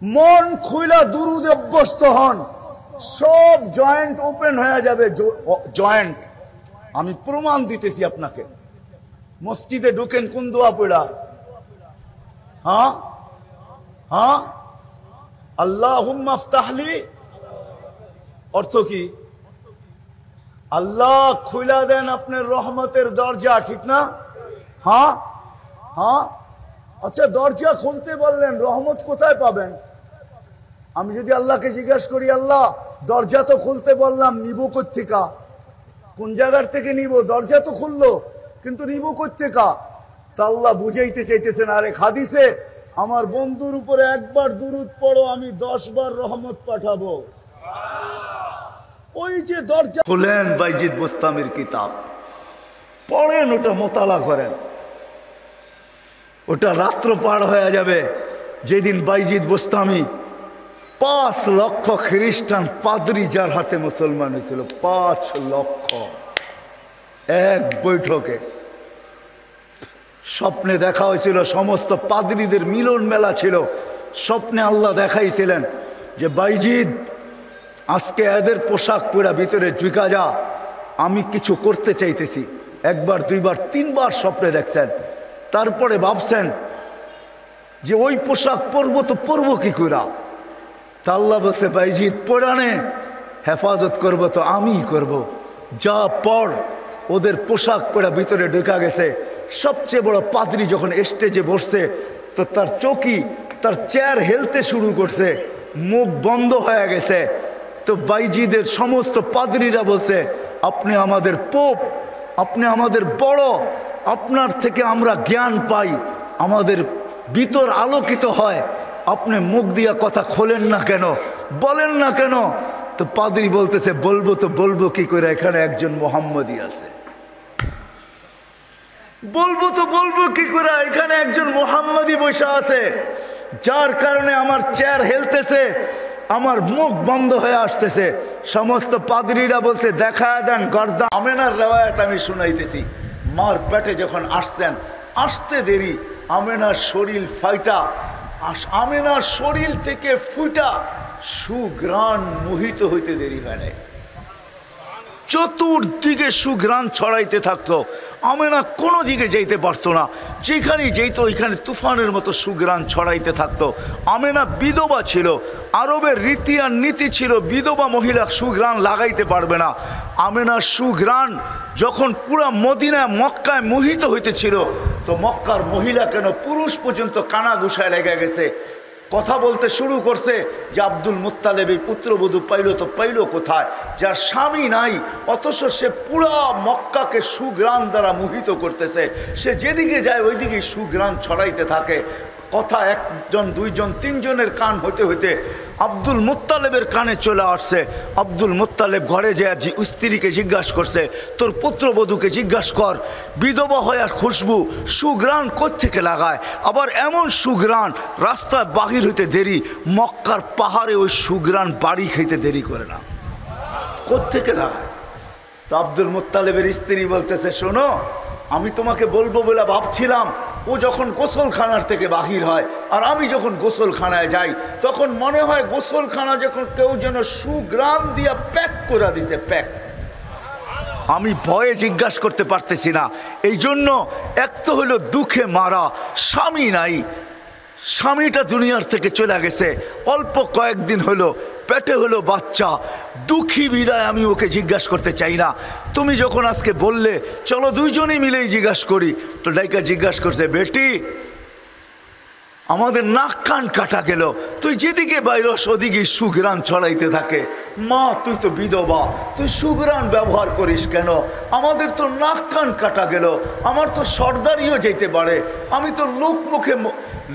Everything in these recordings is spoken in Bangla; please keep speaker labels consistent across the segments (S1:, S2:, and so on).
S1: মন খুইলা দুরুদে অভ্যস্ত হন, সব জয়েন্ট ওপেন হয়ে যাবে। জয়েন্ট আমি প্রমাণ দিতেছি আপনাকে। মসজিদে ঢুকেন কোন দোয়া পড়া? হ্যাঁ হ্যাঁ, আল্লাহুম্মা ইফতাহলি, অর্থ কি? আল্লাহ খুইলা দেন আপনার রহমতের দরজা, ঠিক না? হ্যাঁ হ্যাঁ। আচ্ছা, দরজা খুলতে বললেন, রহমত কোথায় পাবেন? আমি যদি আল্লাহকে জিজ্ঞাসা করি, আল্লাহ দরজা তো খুলতে বললাম, নিব কোত্থেকা? কোন জায়গার থেকে নিব? দরজা তো খুললো, কিন্তু নিব কোত্থেকা? তা আল্লাহ বুঝাইতে চাইতেছেন, আরে হাদিসে আমার বন্ধুর উপরে একবার দুরুদ পড়ো, আমি 10 বার রহমত পাঠাবো। ওই যে দরজা খুলেন, বাইজিদ বোস্তামির কিতাব পড়েন, ওটা মোতালা করেন, ওটা রাত্র পার হয়ে যাবে। যেদিন বাইজিদ বোস্তামি 5 লক্ষ খ্রিস্টান পাদ্রী যার হাতে মুসলমান হয়েছিল, 5 লক্ষ এক বৈঠকে। স্বপ্নে দেখা হয়েছিল, সমস্ত পাদ্রীদের মিলন মেলা ছিল। স্বপ্নে আল্লাহ দেখাইছিলেন যে বাইজিদ আজকে এদের পোশাক পরা ভিতরে ঢুকা যা, আমি কিছু করতে চাইতেছি। একবার, দুইবার, 3 বার স্বপ্নে দেখছেন। তারপরে ভাবছেন যে ওই পোশাক পরবো তো পরবো কি করা? তা আল্লাহ বলছে, বাইজিদ পরানে হেফাজত করবো তো আমিই করব। যা পড়। ওদের পোশাক পরা ভিতরে ঢুকা গেছে। সবচেয়ে বড় পাদ্রী যখন স্টেজে বসছে, তো তার চৌকি, তার চেয়ার হেলতে শুরু করছে, মুখ বন্ধ হয়ে গেছে। তো বাইজিদের সমস্ত পাদ্রীরা বলছে, আপনি আমাদের পোপ, আপনি আমাদের বড়, আপনার থেকে আমরা জ্ঞান পাই, আমাদের ভিতর আলোকিত হয়, আপনি মুখ দিয়া কথা খোলেন না কেন, বলেন না কেন? তো পাদ্রী বলতেছে, বলবো তো বলবো কি করে, এখানে একজন মোহাম্মদী আছে। বলবো তো বলবো কি করে, এখানে একজন মোহাম্মদী বসে আছে, যার কারণে আমার চেয়ার হেলতেছে, আমার মুখ বন্ধ হয়ে আসতেছে। সমস্ত পাদ্রীরা বলছে, দেখা দেন গর্দা। আমেনার রেওয়ায়াত আমি শুনাইতেছি, মার পেটে যখন আসছেন, আসতে দেরি আমেনার শরীর ফাইটা, আমেনার শরীর থেকে ফুটা সুঘ্রাণ মোহিত হইতে দেরি হয় নাই। চতুর্দিকে সুঘ্রাণ ছড়াইতে থাকতো। আমেনা কোনো দিকে যাইতে পারতো না, যেখানেই যেত ওইখানে তুফানের মতো সুঘ্রাণ ছড়াইতে থাকতো। আমেনা বিধবা ছিল, আরবের রীতি আর নীতি ছিল বিধবা মহিলা সুঘ্রাণ লাগাইতে পারবে না। আমেনার সুঘ্রাণ যখন পুরা মদিনায় মক্কায় মোহিত হইতেছিল, তো মক্কার মহিলা কেন পুরুষ পর্যন্ত কানা গুছায় লেগে গেছে, কথা বলতে শুরু করছে যে আব্দুল মুত্তালেব এই পুত্রবধূ পাইল তো পাইল কোথায়, যার স্বামী নাই, অথচ সে পুরা মক্কাকে সুঘ্রাণ দ্বারা মোহিত করতেছে। সে যেদিকে যায় ওইদিকে সুঘ্রাণ ছড়াইতে থাকে। কথা 1 জন 2 জন 3 জনের কান হইতে হইতে আব্দুল মুত্তালেবের কানে চলে আসছে। আব্দুল মুত্তালেব ঘরে যায় স্ত্রীকে জিজ্ঞাসা করছে, তোর পুত্রবধূকে জিজ্ঞাসা কর, বিধবা হয়ে খুশবু সুঘ্রাণ কোত্থেকে লাগায়, আবার এমন সুঘ্রাণ রাস্তায় বাহির হইতে দেরি, মক্কার পাহাড়ে ওই সুঘ্রাণ বাড়ি খাইতে দেরি করে না, কোত্থেকে লাগায়? তো আব্দুল মুত্তালেবের স্ত্রী বলতেছে, শোনো, আমি তোমাকে বলবো বলে ভাবছিলাম, ও যখন গোসলখানার থেকে বাহির হয় আর আমি যখন গোসলখানায় যাই, তখন মনে হয় গোসলখানা যখন কেউ যেন সুঘ্রাণ দিয়া প্যাক করে দিছে, প্যাক। আমি ভয়ে জিজ্ঞাসা করতে পারতেছি না। এই জন্য এক তো হলো দুঃখে মারা, স্বামী নাই, স্বামীটা দুনিয়ার থেকে চলে গেছে, অল্প কয়েকদিন হলো, পেটে হলো বাচ্চা, দুঃখী বিদায় আমি ওকে জিজ্ঞাসা করতে চাই না। তুমি যখন আজকে বললে চলো 2 জনেই মিলেই জিজ্ঞাসা করি, তো ডাইকা জিজ্ঞাসা করছে, বেটি আমাদের নাক কান কাটা গেল, তুই যেদিকে বাইরস ওদিকে সুঘ্রাণ ছড়াইতে থাকে। মা তুই তো বিধবা, তুই সুঘ্রাণ ব্যবহার করিস কেন? আমাদের তো নাক কান কাটা গেল, আমার তো সর্দারিও যেতে পারে, আমি তো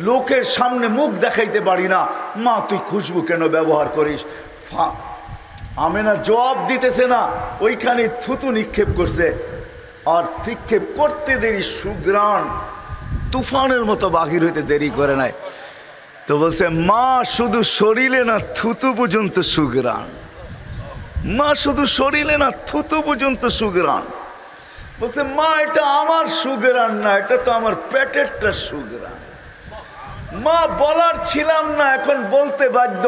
S1: লোকের সামনে মুখ দেখাইতে পারি না, মা তুই খুশবু কেন ব্যবহার করিস? আমেনা জবাব দিতেছে না, ওইখানে থুতু নিক্ষেপ করছে, আর নিক্ষেপ করতে দেরি সুঘ্রাণ তুফানের মতো বাহির হইতে দেরি করে নাই। তো বলছে, মা শুধু শরীরে না থুতু পর্যন্ত সুঘ্রাণ, মা শুধু শরীরে না থুতু পর্যন্ত সুঘ্রাণ। বলছে, মা এটা আমার সুঘ্রাণ না, এটা তো আমার পেটেরটা সুঘ্রাণ। মা বলার ছিলাম না, এখন বলতে বাধ্য।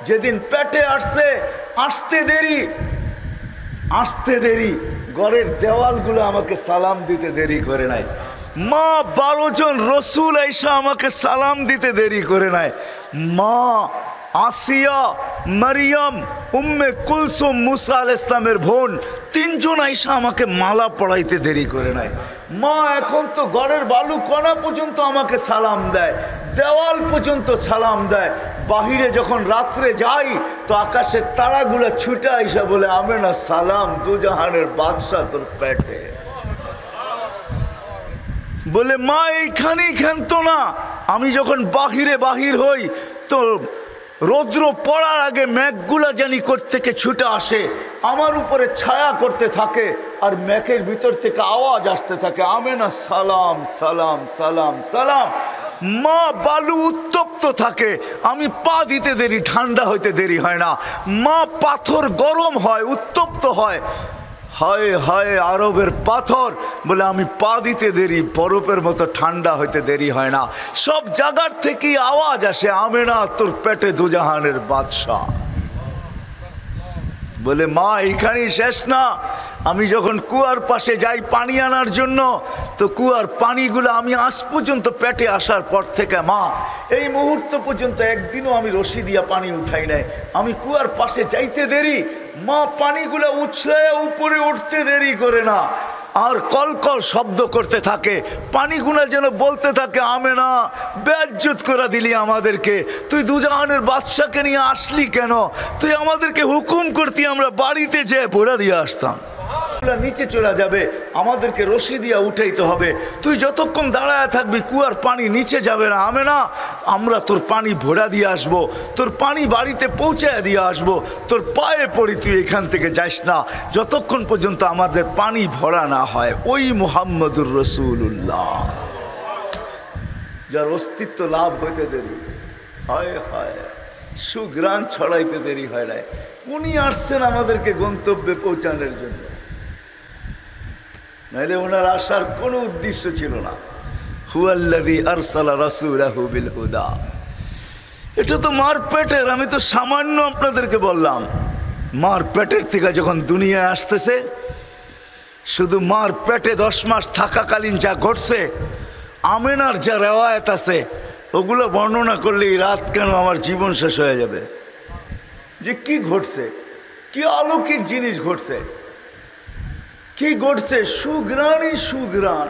S1: যেদিন পেটে আসতে দেরি ঘরের দেওয়ালগুলো আমাকে সালাম দিতে দেরি করে নাই। মা 12 জন রসুল আইসা আমাকে সালাম দিতে দেরি করে নাই। মা আসিয়া, মারিয়াম, উম্মে কুলসুম, মুসা আলাইহিস সালামের বোন 3 জন আইসা আমাকে মালা পড়াইতে দেরি করে নাই। মা এখন তো ঘরের বালু কণা পর্যন্ত আমাকে সালাম দেয়, দেওয়াল পর্যন্ত সালাম দেয়। বাহিরে যখন রাত্রে যাই তো আকাশের তারাগুলো ছুটে আইসা বলে, আমেনা সালাম, দুজাহানের বাদশা তোর পেটে। বলে মা এইখানেই ক্ষান্ত না, আমি যখন বাহির হই তো রৌদ্র পড়ার আগে মেঘগুলা জানি থেকে ছুটে আসে, আমার উপরে ছায়া করতে থাকে, আর মেঘের ভিতর থেকে আওয়াজ আসতে থাকে, আমেনা সালাম সালাম সালাম সালাম। মা বালু উত্তপ্ত থাকে, আমি পা দিতে দেরি, ঠান্ডা হইতে দেরি হয় না। মা পাথর গরম হয়, উত্তপ্ত হয়, হায় হায় আরবের পাথর, বলে আমি পা দিতে দেরি, বরফের মতো ঠান্ডা হইতে দেরি হয় না। সব জায়গার থেকেই আওয়াজ আসে, আমেনা তোর পেটে দুজাহানের বাদশা। বলে মা এইখানেই শেষ না, আমি যখন কুয়ার পাশে যাই পানি আনার জন্য, তো কুয়ার পানিগুলো আমি আজ পর্যন্ত পেটে আসার পর থেকে মা এই মুহূর্ত পর্যন্ত একদিনও আমি রশি দিয়া পানি উঠাই নাই। আমি কুয়ার পাশে যাইতে দেরি, মা পানিগুলো উছলে উপরে উঠতে দেরি করে না, আর কলকল শব্দ করতে থাকে, পানিগুলো যেন বলতে থাকে, আমেনা বেজ্জত করে দিলি আমাদেরকে, তুই দুজাহানের বাদশাকে নিয়ে আসলি কেন? তুই আমাদেরকে হুকুম করতি, আমরা বাড়িতে যেয়ে ভরা দিয়ে আসতাম। নিচে চলে যাবে, আমাদেরকে রশি দিয়া উঠাইতে হবে, তুই যতক্ষণ দাঁড়ায় থাকবি কুয়ার পানি নিচে যাবে না। আমেনা আমরা তোর পানি ভরা দিয়ে আসবো, তোর পানি বাড়িতে পৌঁছায় দিয়ে আসবো, তোর পায়ে পড়ি তুই এখান থেকে যাস না যতক্ষণ পর্যন্ত আমাদের পানি ভরা না হয়। ওই মুহাম্মদুর রাসূলুল্লাহ যার অস্তিত্ব লাভ হইতে দেরি হয়, সুঘ্রাণ ছড়াইতে দেরি হয় না, উনি আসছেন আমাদেরকে গন্তব্যে পৌঁছানোর জন্য, নাইলে ওনার আসার কোনো উদ্দেশ্য ছিল না। হুয়াল্লাযী আরসালা রাসূলাহু বিল হুদা। এটা তো মার পেটের, আমি তো সামান্য আপনাদেরকে বললাম। মার পেটের থেকে যখন দুনিয়ায় আসতেছে, শুধু মার পেটে 10 মাস থাকাকালীন যা ঘটছে, আমেনার যা রেওয়ায়েত আছে, ওগুলো বর্ণনা করলে এই রাত কেন আমার জীবন শেষ হয়ে যাবে। যে কি ঘটছে, কি অলৌকিক জিনিস ঘটছে, কি ঘটছে, সুঘ্রাণই সুঘ্রাণ,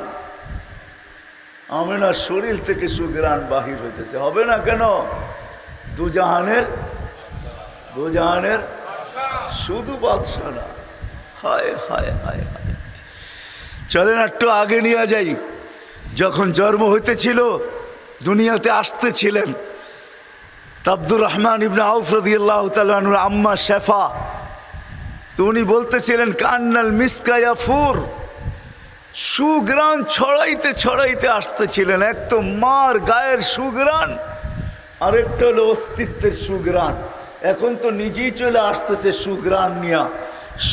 S1: আমেনার শরীর থেকে সুঘ্রাণ বাহির হইতেছে। হবে না কেন? দুজাহানের শুধু বাদশা না। হায় হায় হায় হায়। চলেন একটু আগে নিয়ে যাই। যখন জন্ম হইতেছিল, দুনিয়াতে আসতেছিলেন, আব্দুর রহমান ইবনে আউফ রাদিয়াল্লাহু তাআলা আনহুর আম্মা শেফা, তো উনি বলতেছিলেন কান্নাল মিসকা ইয়াফুর, সুঘ্রাণ ছড়াইতে ছড়াইতে আসতেছিলেন। এক তো মার গায়ের সুঘ্রাণ, আরেকটা হলো অস্তিত্বের সুঘ্রাণ। এখন তো নিজেই চলে আসতেছে সুঘ্রাণ নিয়া,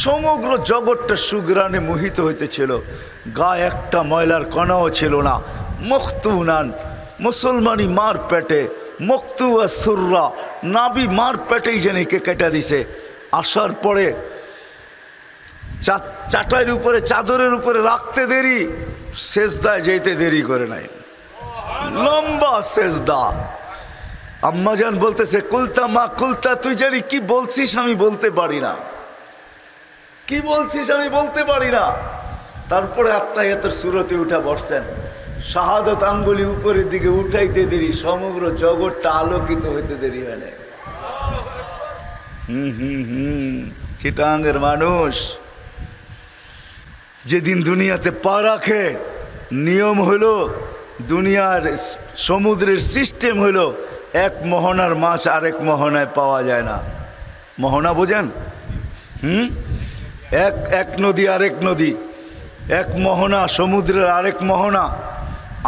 S1: সমগ্র জগৎটা সুঘ্রাণে মোহিত হইতেছিল। গায়ে একটা ময়লার কণাও ছিল না। মখতুনান, মুসলমানি মার পেটে, মখতুয়া সুররা, নাবি মার পেটেই যেনিকে কেটে দিছে। আসার পরে চাটাইয়ের উপরে, চাদরের উপরে রাখতে দেরি, সেজদায় যেতে দেরি করে নাই, লম্বা সেজদা। আম্মাজান বলতেছে, কুলতা মা কুলতা, তুই জানি কি বলছিস আমি বলতে পারি না, কি বলছিস আমি বলতে পারি না। তারপরে আত্মাহিয়াতের সুরতে উঠা বসছেন, শাহাদত আঙ্গুলি উপরের দিকে উঠাইতে দেরি, সমগ্র জগৎটা আলোকিত হইতে দেরি হয় না। চিটাঙ্গের মানুষ যেদিন দুনিয়াতে পা রাখে, নিয়ম হলো, দুনিয়ার সমুদ্রের সিস্টেম হলো, এক মোহনার মাছ আরেক মোহনায় পাওয়া যায় না। মোহনা বোঝেন? এক নদী আরেক নদী, এক মোহনা সমুদ্রের আরেক মোহনা।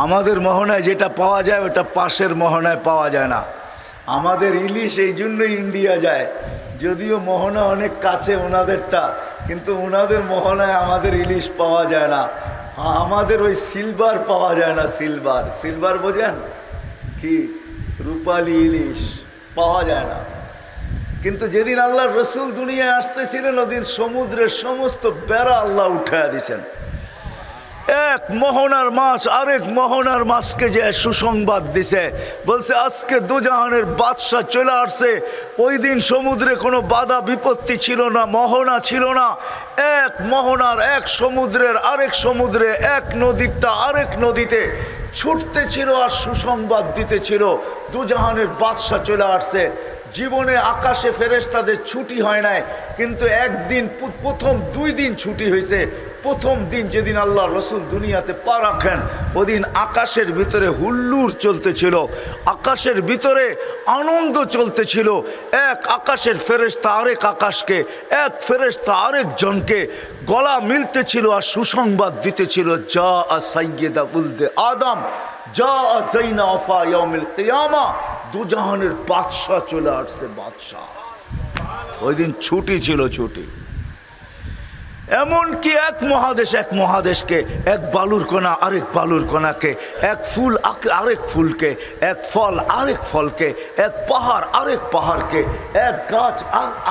S1: আমাদের মোহনায় যেটা পাওয়া যায় ওটা পাশের মোহনায় পাওয়া যায় না। আমাদের ইলিশ এই জন্যই ইন্ডিয়া যায়, যদিও মোহনা অনেক কাছে ওনাদেরটা, কিন্তু ওনাদের মোহনায় আমাদের ইলিশ পাওয়া যায় না। আমাদের ওই সিলভার পাওয়া যায় না। সিলভার বোঝেন কি? রূপালী ইলিশ পাওয়া যায় না। কিন্তু যেদিন আল্লাহ রসুল দুনিয়ায় আসতেছিলেন ওদিন সমুদ্রের সমস্ত বেড়া আল্লাহ উঠাইয়া দিছেন। এক মোহনার মাছ আরেক মোহনার মাছকে যে সুসংবাদ দিছে, বলছে আজকে দুজাহানের বাদশা চলে আসছে। ওই দিন সমুদ্রে কোনো বাধা বিপত্তি ছিল না, মোহনা ছিল না। এক মোহনার এক সমুদ্রের আরেক সমুদ্রে, এক নদীটা আরেক নদীতে ছুটতে ছিল আর সুসংবাদ দিতেছিল দুজাহানের বাদশা চলে আসছে। জীবনে আকাশে ফেরেশতাদের ছুটি হয় নাই, কিন্তু একদিন প্রথম 2 দিন ছুটি হয়েছে। প্রথম দিন যেদিন আল্লাহ রসুল দুনিয়াতে পা রাখেন ওদিন আকাশের ভিতরে হুল্লুর চলতেছিল, আকাশের ভিতরে আনন্দ চলতেছিল। এক আকাশের ফেরেশতা আরেক আকাশকে, এক ফেরেশতা আরেক জনকে গলা মিলতেছিল আর সুসংবাদ দিতেছিল, যা সাইয়্যিদা উলদে আদম, যা যাইনা ওয়াফা ইয়াউমিল কিয়ামা, দুজাহানের বাদশা চলে আসছে। বাদশা ওই দিন ছুটি ছিল, ছুটি। এমনকি এক মহাদেশ এক মহাদেশকে, এক বালুর কণা আরেক বালুর কণাকে, এক ফুল আরেক ফুলকে, এক ফল আরেক ফলকে, এক পাহাড় আরেক পাহাড়কে, এক গাছ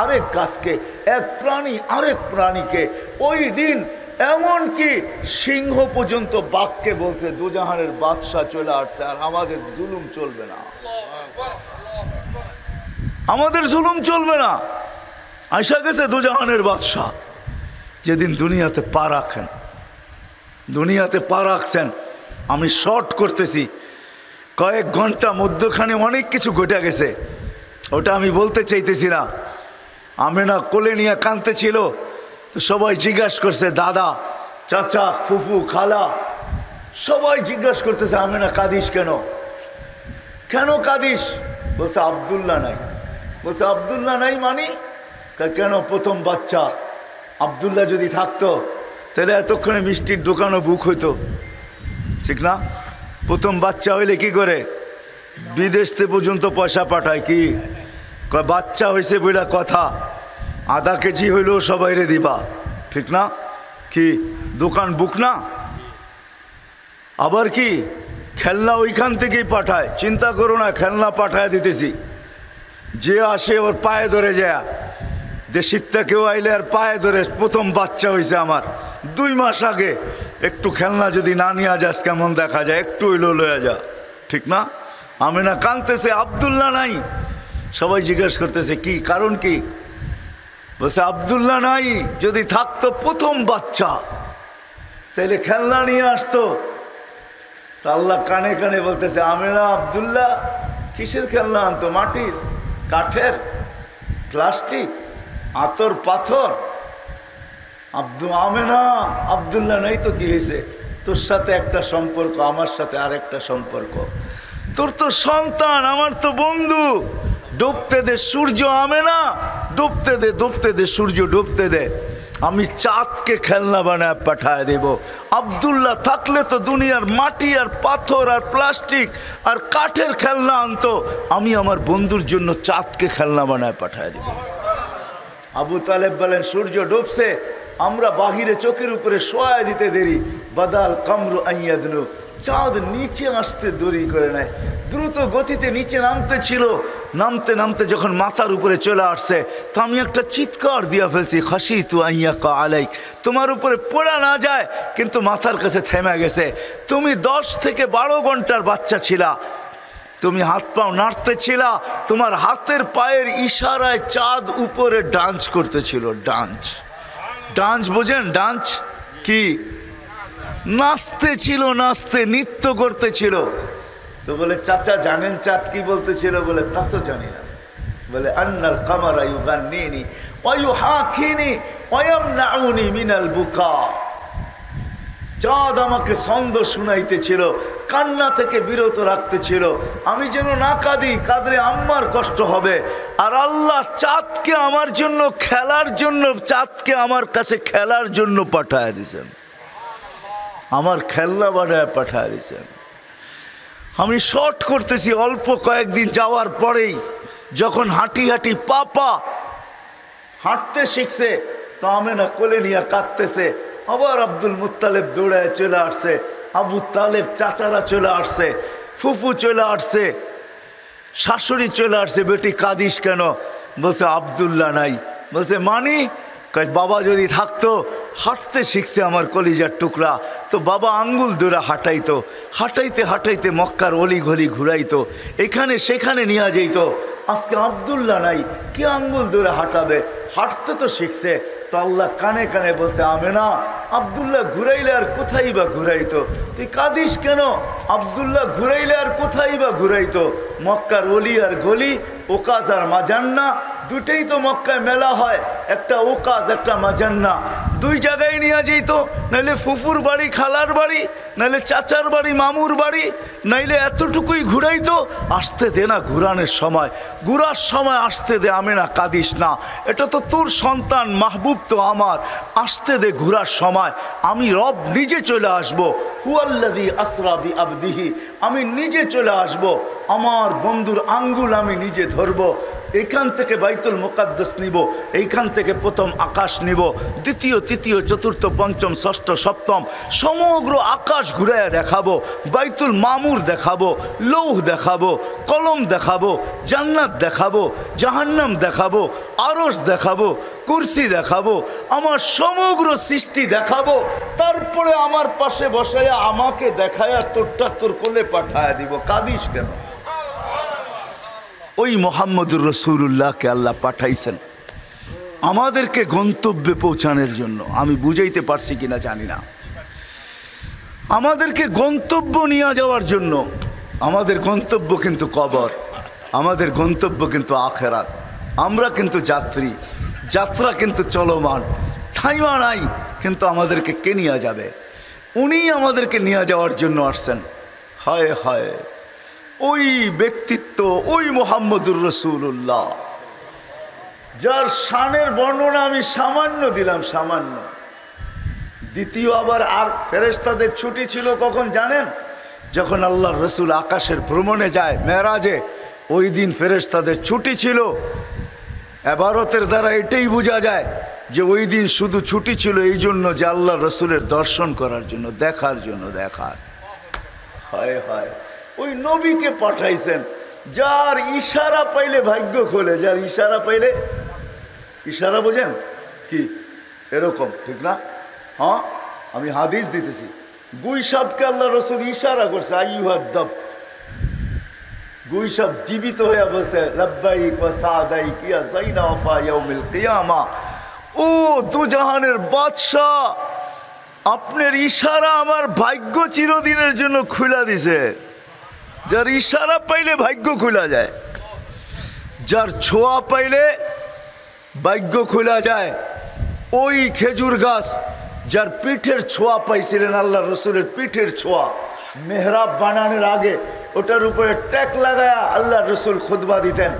S1: আরেক গাছকে, এক প্রাণী আরেক প্রাণীকে। ওই দিন এমনকি সিংহ পর্যন্ত বাঘকে বলছে দুজাহানের বাদশা চলে আসছে আর আমাদের জুলুম চলবে না, আমাদের জুলুম চলবে না। আইসা গেছে দুজাহানের বাদশা। যেদিন দুনিয়াতে পা রাখেন, দুনিয়াতে পা রাখছেন, আমি শর্ট করতেছি, কয়েক ঘন্টা মধ্যখানে অনেক কিছু ঘটে গেছে, ওটা আমি বলতে চাইতেছি না। আমেনা কোলে নিয়ে কাঁদতেছিল, তো সবাই জিজ্ঞাসা করছে, দাদা, চাচা, ফুফু, খালা, সবাই জিজ্ঞাসা করতেছে আমেনা কাঁদিস কেন, কেন কাঁদিস? বলছে আব্দুল্লাহ নাই। বলছে আব্দুল্লাহ নাই মানে? কেন? প্রথম বাচ্চা আব্দুল্লাহ যদি থাকতো তাহলে এতক্ষণে মিষ্টির দোকানও বুক হইতো, ঠিক না? প্রথম বাচ্চা হইলে কি করে বিদেশতে পর্যন্ত পয়সা পাঠায়, কি বাচ্চা হয়েছে বইলা কথা, আধা কেজি হইলেও সবাইরে দিবা, ঠিক না? কি দোকান বুক না? আবার কি খেলনা ওইখান থেকেই পাঠায়, চিন্তা করো না, খেলনা পাঠায় দিতেছি। যে আসে ওর পায়ে ধরে যায়, দেশিকটা কেউ আইলে আর পায়ে ধরে, প্রথম বাচ্চা হয়েছে আমার 2 মাস আগে, একটু খেলনা যদি না নিয়ে যাস কেমন দেখা যায়, একটু হইলেও লয়ে যা, ঠিক না? আমেনা কাঁদতেছে, আব্দুল্লাহ নাই। সবাই জিজ্ঞেস করতেছে কি কারণ, কি? বলছে আব্দুল্লাহ নাই, যদি থাকতো প্রথম বাচ্চা তাইলে খেলনা নিয়ে আসতো। তা আল্লাহ কানে কানে বলতেছে, আমেনা আব্দুল্লাহ কিসের খেলনা আনতো? মাটির, কাঠের, প্লাস্টিক, আতর পাথর। আমেনা আব্দুল্লাহ নাই তো কি হয়েছে? তোর সাথে একটা সম্পর্ক, আমার সাথে আরেকটা সম্পর্ক। তোর তো সন্তান, আমার তো বন্ধু। ডুবতে দে সূর্য আমেনা, ডুবতে দে, ডুবতে দে সূর্য, ডুবতে দে। আমি চাঁদকে খেলনা বানায় পাঠায় দেব। আব্দুল্লাহ থাকলে তো দুনিয়ার মাটি আর পাথর আর প্লাস্টিক আর কাঠের খেলনা আনতো, আমি আমার বন্ধুর জন্য চাঁদকে খেলনা বানায় পাঠায় দেব। আবু তালেব বলেন, সূর্য ডুবছে, আমরা বাহিরে চোখের উপরে শোয়া দিতে দেরি, বাদাল কামরু আইয়াদনু, চাঁদ নিচে আসতে দেরি করে নেয়, দ্রুত গতিতে নিচে নামতে ছিল। নামতে নামতে যখন মাথার উপরে চলে আসছে, তো আমি একটা চিৎকার দিয়া ফেলছি, খাসি তু আইয়াকা আলাইক, তোমার উপরে পড়া না যায়, কিন্তু মাথার কাছে থেমে গেছে। তুমি 10 থেকে 12 ঘন্টার বাচ্চা ছিলা, তুমি হাত পাও নাড়তেছিলা, তোমার হাতের পায়ের ইশারায় চাঁদ উপরে ডান্স করতেছিল। ডান্স, ডান্স বোঝেন? ডান্স কি? নাচতে ছিল, নাচতে, নৃত্য করতেছিল। তো বলে, চাচা জানেন চাঁদ কি বলতেছিল? বলে, তা তো জানি না। বলে, আন্নাল কামারা ইউগান্নিনি ওয়া ইউহাকিনি ওয়া ইয়ামনাউনি মিনাল বুকা। চাঁদ আমাকে ছন্দ শুনাইতেছিল, কান্না থেকে বিরত রাখতেছিল, আমি যেন না কাঁদি, কাঁদলে আম্মার কষ্ট হবে। আর আল্লাহ চাঁদকে আমার জন্য খেলার জন্য, চাঁদকে আমার কাছে খেলার জন্য পাঠায় দিয়েছেন, আমার খেলনা বানায় পাঠায় দিয়েছেন। আমি শর্ট করতেছি, অল্প কয়েকদিন যাওয়ার পরেই যখন হাঁটি হাঁটি পাপা হাঁটতে শিখছে, তো আমেনা কোলে নিয়ে কাঁদতেছে। আবার আব্দুল মুত্তালেব দৌড়ায় চলে আসছে, আবু তালেব চাচারা চলে আসছে, ফুফু চলে আসছে। শাশুড়ি চলে আসছে, বেটি কাঁদিস কেন? বলছে আব্দুল্লাহ নাই। বলছে মানি? বাবা যদি থাকতো, হাঁটতে শিখছে আমার কলিজার টুকরা, তো বাবা আঙ্গুল ধরে হাঁটাইতো, হাঁটাইতে হাঁটাইতে মক্কার অলি গলি ঘুরাইতো, এখানে সেখানে নিয়ে যেত। আজকে আব্দুল্লাহ নাই, কি আঙ্গুল ধরে হাঁটাবে? হাঁটতে তো শিখছে। তো আল্লাহ কানে কানে বলছে আমেনা, আব্দুল্লাহ ঘুরাইলে আর কোথায় বা ঘুরাইতো? তুই কাঁদিস কেন? আব্দুল্লাহ ঘুরাইলে আর কোথায় বা ঘুরাইতো? মক্কার অলি আর গলি, ওকাজ আর মাজান্না, দুটেই তো মক্কায় মেলা হয়, একটা ওকাজ একটা মাজান্না, দুই জায়গায় নিয়ে যেত। নাইলে ফুফুর বাড়ি খালার বাড়ি, নাইলে চাচার বাড়ি মামুর বাড়ি, নাইলে এতটুকুই ঘুরাইতো। আসতে দে না ঘুরানোর সময়, ঘুরার সময় আসতে দে। আমেনা কাঁদিস না, এটা তো তোর সন্তান, মাহবুব তো আমার, আসতে দে ঘুরার সময়। আমি রব নিজে চলে আসবো। হুয়াল্লাযী আসরা বিআবদিহি, আমি নিজে চলে আসবো, আমার বন্ধুর আঙ্গুল আমি নিজে ধরবো। এইখান থেকে বাইতুল মুকাদ্দাস নিব, এইখান থেকে প্রথম আকাশ নিব, দ্বিতীয় তৃতীয় চতুর্থ পঞ্চম ষষ্ঠ সপ্তম সমগ্র আকাশ ঘুরাইয়া দেখাবো। বাইতুল মামুর দেখাবো, লৌহ দেখাবো, কলম দেখাবো, জান্নাত দেখাবো, জাহান্নাম দেখাবো, আরশ দেখাবো, কুরসি দেখাবো, আমার সমগ্র সৃষ্টি দেখাবো। তারপরে আমার পাশে বসাইয়া আমাকে দেখায়া তোরটা তোর কোলে পাঠায়া দিব। কাঁদিস কেন? ওই মোহাম্মদুর রসুল্লাহকে আল্লাহ পাঠাইছেন আমাদেরকে গন্তব্যে পৌঁছানোর জন্য। আমি বুঝাইতে পারছি কিনা জানি না। আমাদেরকে গন্তব্য নিয়ে যাওয়ার জন্য। আমাদের গন্তব্য কিন্তু কবর, আমাদের গন্তব্য কিন্তু আখেরাত। আমরা কিন্তু যাত্রী, যাত্রা কিন্তু চলমান, থাইমা নাই, কিন্তু আমাদেরকে কে নিয়ে যাবে? উনি আমাদেরকে নিয়ে যাওয়ার জন্য আসছেন। হায় হায়, ওই ব্যক্তিত্ব, ওই মোহাম্মদুর রসুল্লাহ, যার শানের বর্ণনা আমি সামান্য দিলাম, সামান্য। দ্বিতীয় আবার আর ফেরেশতাদের ছুটি ছিল কখন জানেন? যখন আল্লাহর রসুল আকাশের ভ্রমণে যায় মেরাজে, ওই দিন ফেরেশতাদের ছুটি ছিল। এবারতের দ্বারা এটাই বোঝা যায় যে ওই দিন শুধু ছুটি ছিল এই জন্য যে আল্লাহ রসুলের দর্শন করার জন্য, দেখার জন্য, দেখার। হায় হায়, ওই নবীকে পাঠাইছেন যার ইশারা পাইলে ভাগ্য খোলে, যার ইশারা পাইলে, ইশারা বোঝেন কি? এরকম, ঠিক না? হ্যাঁ, আমি হাদিস দিতেছি। গুই সাপকে আল্লাহ রসুল ইশারা করছে, আইয়ুহাদ্দাব। গুই সাপ জীবিত হয়ে বলছে লাব্বাইক ওয়া সাদাইক ইয়া যাইনা ওয়াফা ইয়াউমিল কিয়ামা। ও দুজাহানের বাদশাহ, আপনার ইশারা আমার ভাগ্য চিরদিনের জন্য খুলে দিছে। যার ইশারা পাইলে ভাগ্য খোলা যায়, যার ছোঁয়া পাইলে ভাগ্য খোলা যায়। ওই খেজুর গাছ যার পিঠের ছোঁয়া পাইছিলেন, আল্লাহ রসুলের পিঠের ছোঁয়া, মেহরাব বানানোর আগে ওটার উপরে ট্যাক লাগায়া আল্লাহ রসুল খুতবা দিতেন।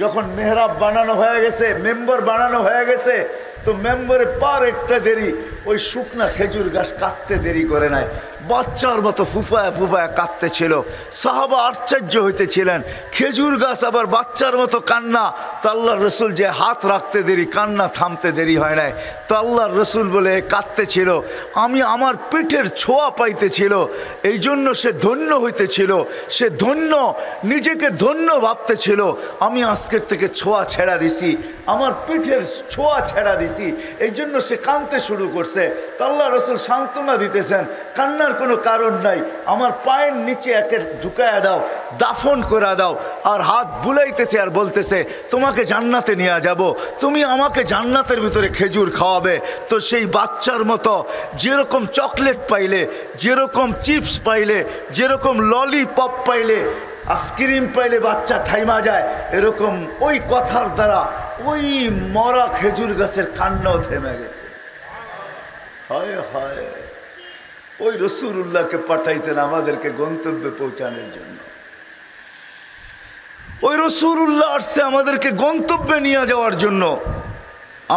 S1: যখন মেহরাব বানানো হয়ে গেছে, মেম্বার বানানো হয়ে গেছে, তো মেম্বারে পার একটা দেরি, ওই শুকনা খেজুর গাছ কাটতে দেরি করে নাই, বাচ্চার মতো ফুফায়া ফুফায়া কাঁদতে ছিল। সাহাবা আশ্চর্য হইতেছিলেন, খেজুর গাছ আবার বাচ্চার মতো কান্না। তো আল্লাহর রসুল যে হাত রাখতে দেরি, কান্না থামতে দেরি হয় নাই। তো আল্লাহর রসুল বলে কাঁদতে ছিল, আমি আমার পিঠের ছোঁয়া পাইতেছিল, এই জন্য সে ধন্য হইতেছিল, সে ধন্য, নিজেকে ধন্য ভাবতেছিল। আমি আজকের থেকে ছোঁয়া ছেড়া দিছি, আমার পিঠের ছোঁয়া ছেড়া দিছি, এই জন্য সে কাঁদতে শুরু করছে। তো আল্লাহ রসুল সান্ত্বনা দিতেছেন, কান্নার কোনো কারণ নাই, আমার পায়ের নিচে একে ঢুকায়া দাও, দাফন করে দাও। আর হাত বুলাইতেছে আর বলতেছে তোমাকে জান্নাতে নিয়ে যাব, তুমি আমাকে জান্নাতের ভিতরে খেজুর খাওয়াবে। তো সেই বাচ্চার মতো যেরকম চকলেট পাইলে, যেরকম চিপস পাইলে, যেরকম ললিপপ পাইলে, আইসক্রিম পাইলে বাচ্চা থাইমা যায়, এরকম ওই কথার দ্বারা ওই মরা খেজুর গাছের কান্নাও থেমে গেছে। হায় হায়, ওই রসুল্লাহকে পাঠাইছেন আমাদেরকে গন্তব্যে পৌঁছানোর জন্য। ওই রসুল্লাহ আসছে আমাদেরকে গন্তব্যে নিয়ে যাওয়ার জন্য,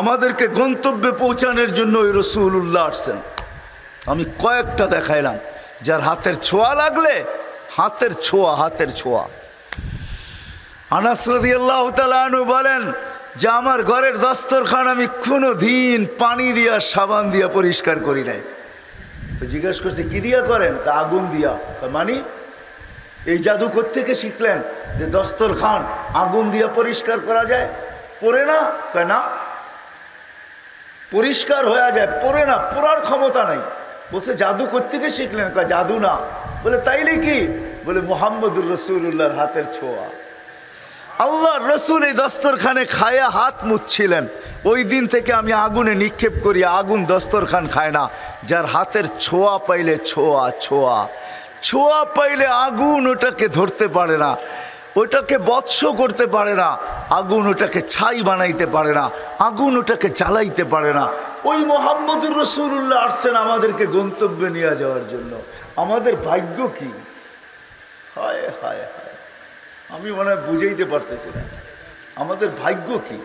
S1: আমাদেরকে গন্তব্যে পৌঁছানোর জন্য ওই রসুল্লাহ আসছেন। আমি কয়েকটা দেখাইলাম, যার হাতের ছোঁয়া লাগলে, হাতের ছোঁয়া, হাতের ছোঁয়া। আনাস রাদিয়াল্লাহু তাআলা আনহু বলেন যে আমার ঘরের দস্তরখান আমি কোনো দিন পানি দিয়া সাবান দিয়া পরিষ্কার করি নাই। তো জিজ্ঞেস করছে কি দিয়া করেন? তা আগুন দিয়া। তা মানি এই জাদু কোত্থেকে শিখলেন যে দস্তরখান আগুন দিয়ে পরিষ্কার করা যায়? পড়ে না? কয় না, পরিষ্কার হয়ে যায়, পড়ে না, পড়ার ক্ষমতা নাই। বলছে জাদু কোত্থেকে শিখলেন? কয় জাদু না। বলে তাইলে কি? বলে মুহাম্মদুর রাসূলুল্লাহর হাতের ছোঁয়া। আল্লাহর রসুল এই দস্তরখানে খায়া হাত মুছছিলেন। ওই দিন থেকে আমি আগুনে নিক্ষেপ করি, আগুন দস্তরখান খায় না। যার হাতের ছোঁয়া পাইলে, ছোঁয়া ছোঁয়া ছোঁয়া পাইলে আগুন ওটাকে ধরতে পারে না, ওটাকে বৎস করতে পারে না, আগুন ওটাকে ছাই বানাইতে পারে না, আগুন ওটাকে জ্বালাইতে পারে না। ওই মুহাম্মদুর রাসূলুল্লাহ আসছেন আমাদেরকে গন্তব্যে নিয়ে যাওয়ার জন্য। আমাদের ভাগ্য কি! হায় হায় হায়, আমি মনে হয় বুঝাইতে পারতেছি না আমাদের ভাগ্য কি।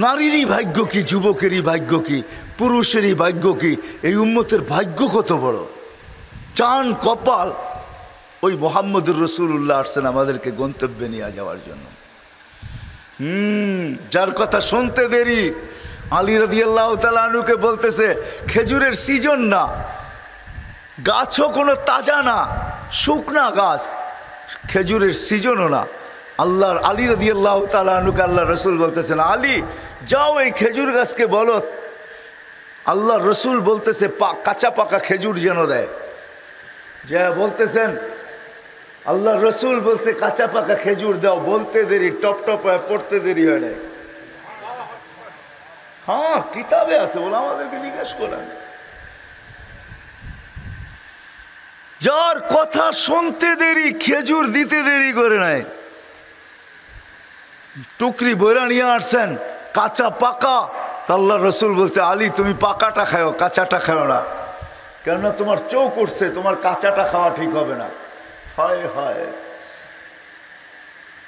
S1: নারীরই ভাগ্য কি, যুবকেরই ভাগ্য কি, পুরুষেরই ভাগ্য কি। এই উম্মতের ভাগ্য কত বড়! চান কপাল ওই মুহাম্মদুর রাসূলুল্লাহ আসছেন আমাদেরকে গন্তব্যে নিয়ে যাওয়ার জন্য। যার কথা শুনতে দেরি, আলী রাদিয়াল্লাহু তাআলা আনহুকে বলতেছে খেজুরের সিজন না, গাছও কোনো তাজা না, শুকনা গাছ, খেজুরের সিজনও না। আল্লাহর আলী রাদিয়াল্লাহু তাআলা আনহুকে আল্লাহ রসুল বলতেছেন, আলী যাও এই খেজুর গাছকে বলো, আল্লাহ রসুল বলতেছে কাঁচা পাকা খেজুর যেন দেয়। যা বলতেছেন আল্লাহ রসুল বলছে কাঁচা পাকা খেজুর দাও। বলতে দেরি, টপ টপ হয়, পড়তে দেরি হয় নাই। হ্যাঁ কিতাবে আছে, বলে আমাদেরকে জিজ্ঞেস করেন। যার কথা শুনতে দেরি, খেজুর দিতে দেরি করে নাই। টুকরি বইরা নিয়ে আসছেন কাঁচা পাকা, তা আল্লাহ রসুল বলছে আলী তুমি পাকাটা খাও, কাঁচাটা খাও না, কেননা তোমার চোখ উঠছে, তোমার কাঁচাটা খাওয়া ঠিক হবে না। হায় হায়।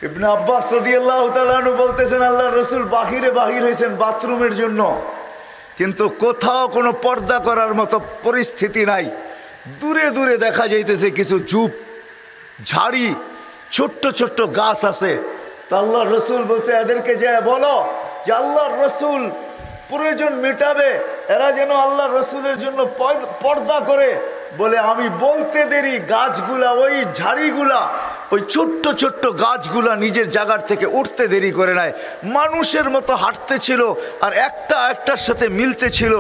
S1: ইবনে আব্বাস রাদিয়াল্লাহু তাআলা আনহু বলতেছেন আল্লাহ রসুল বাহির হয়েছেন বাথরুমের জন্য, কিন্তু কোথাও কোনো পর্দা করার মতো পরিস্থিতি নাই। দূরে দূরে দেখা যাইতেছে কিছু ঝুপ ঝাড়ি, ছোট্ট ছোট্ট গাছ আছে। তা আল্লাহ রসুল বলছে এদেরকে যে বলো যে আল্লাহ রসুল প্রয়োজন মেটাবে, এরা যেন আল্লাহ রসুলের জন্য পর্দা করে। বলে আমি বলতে দেরি, গাছগুলা ওই ঝাড়িগুলা, ওই ছোট্ট ছোট্ট গাছগুলা নিজের জায়গার থেকে উঠতে দেরি করে নাই। মানুষের মতো হাঁটতে ছিল, আর একটা একটার সাথে মিলতে ছিল,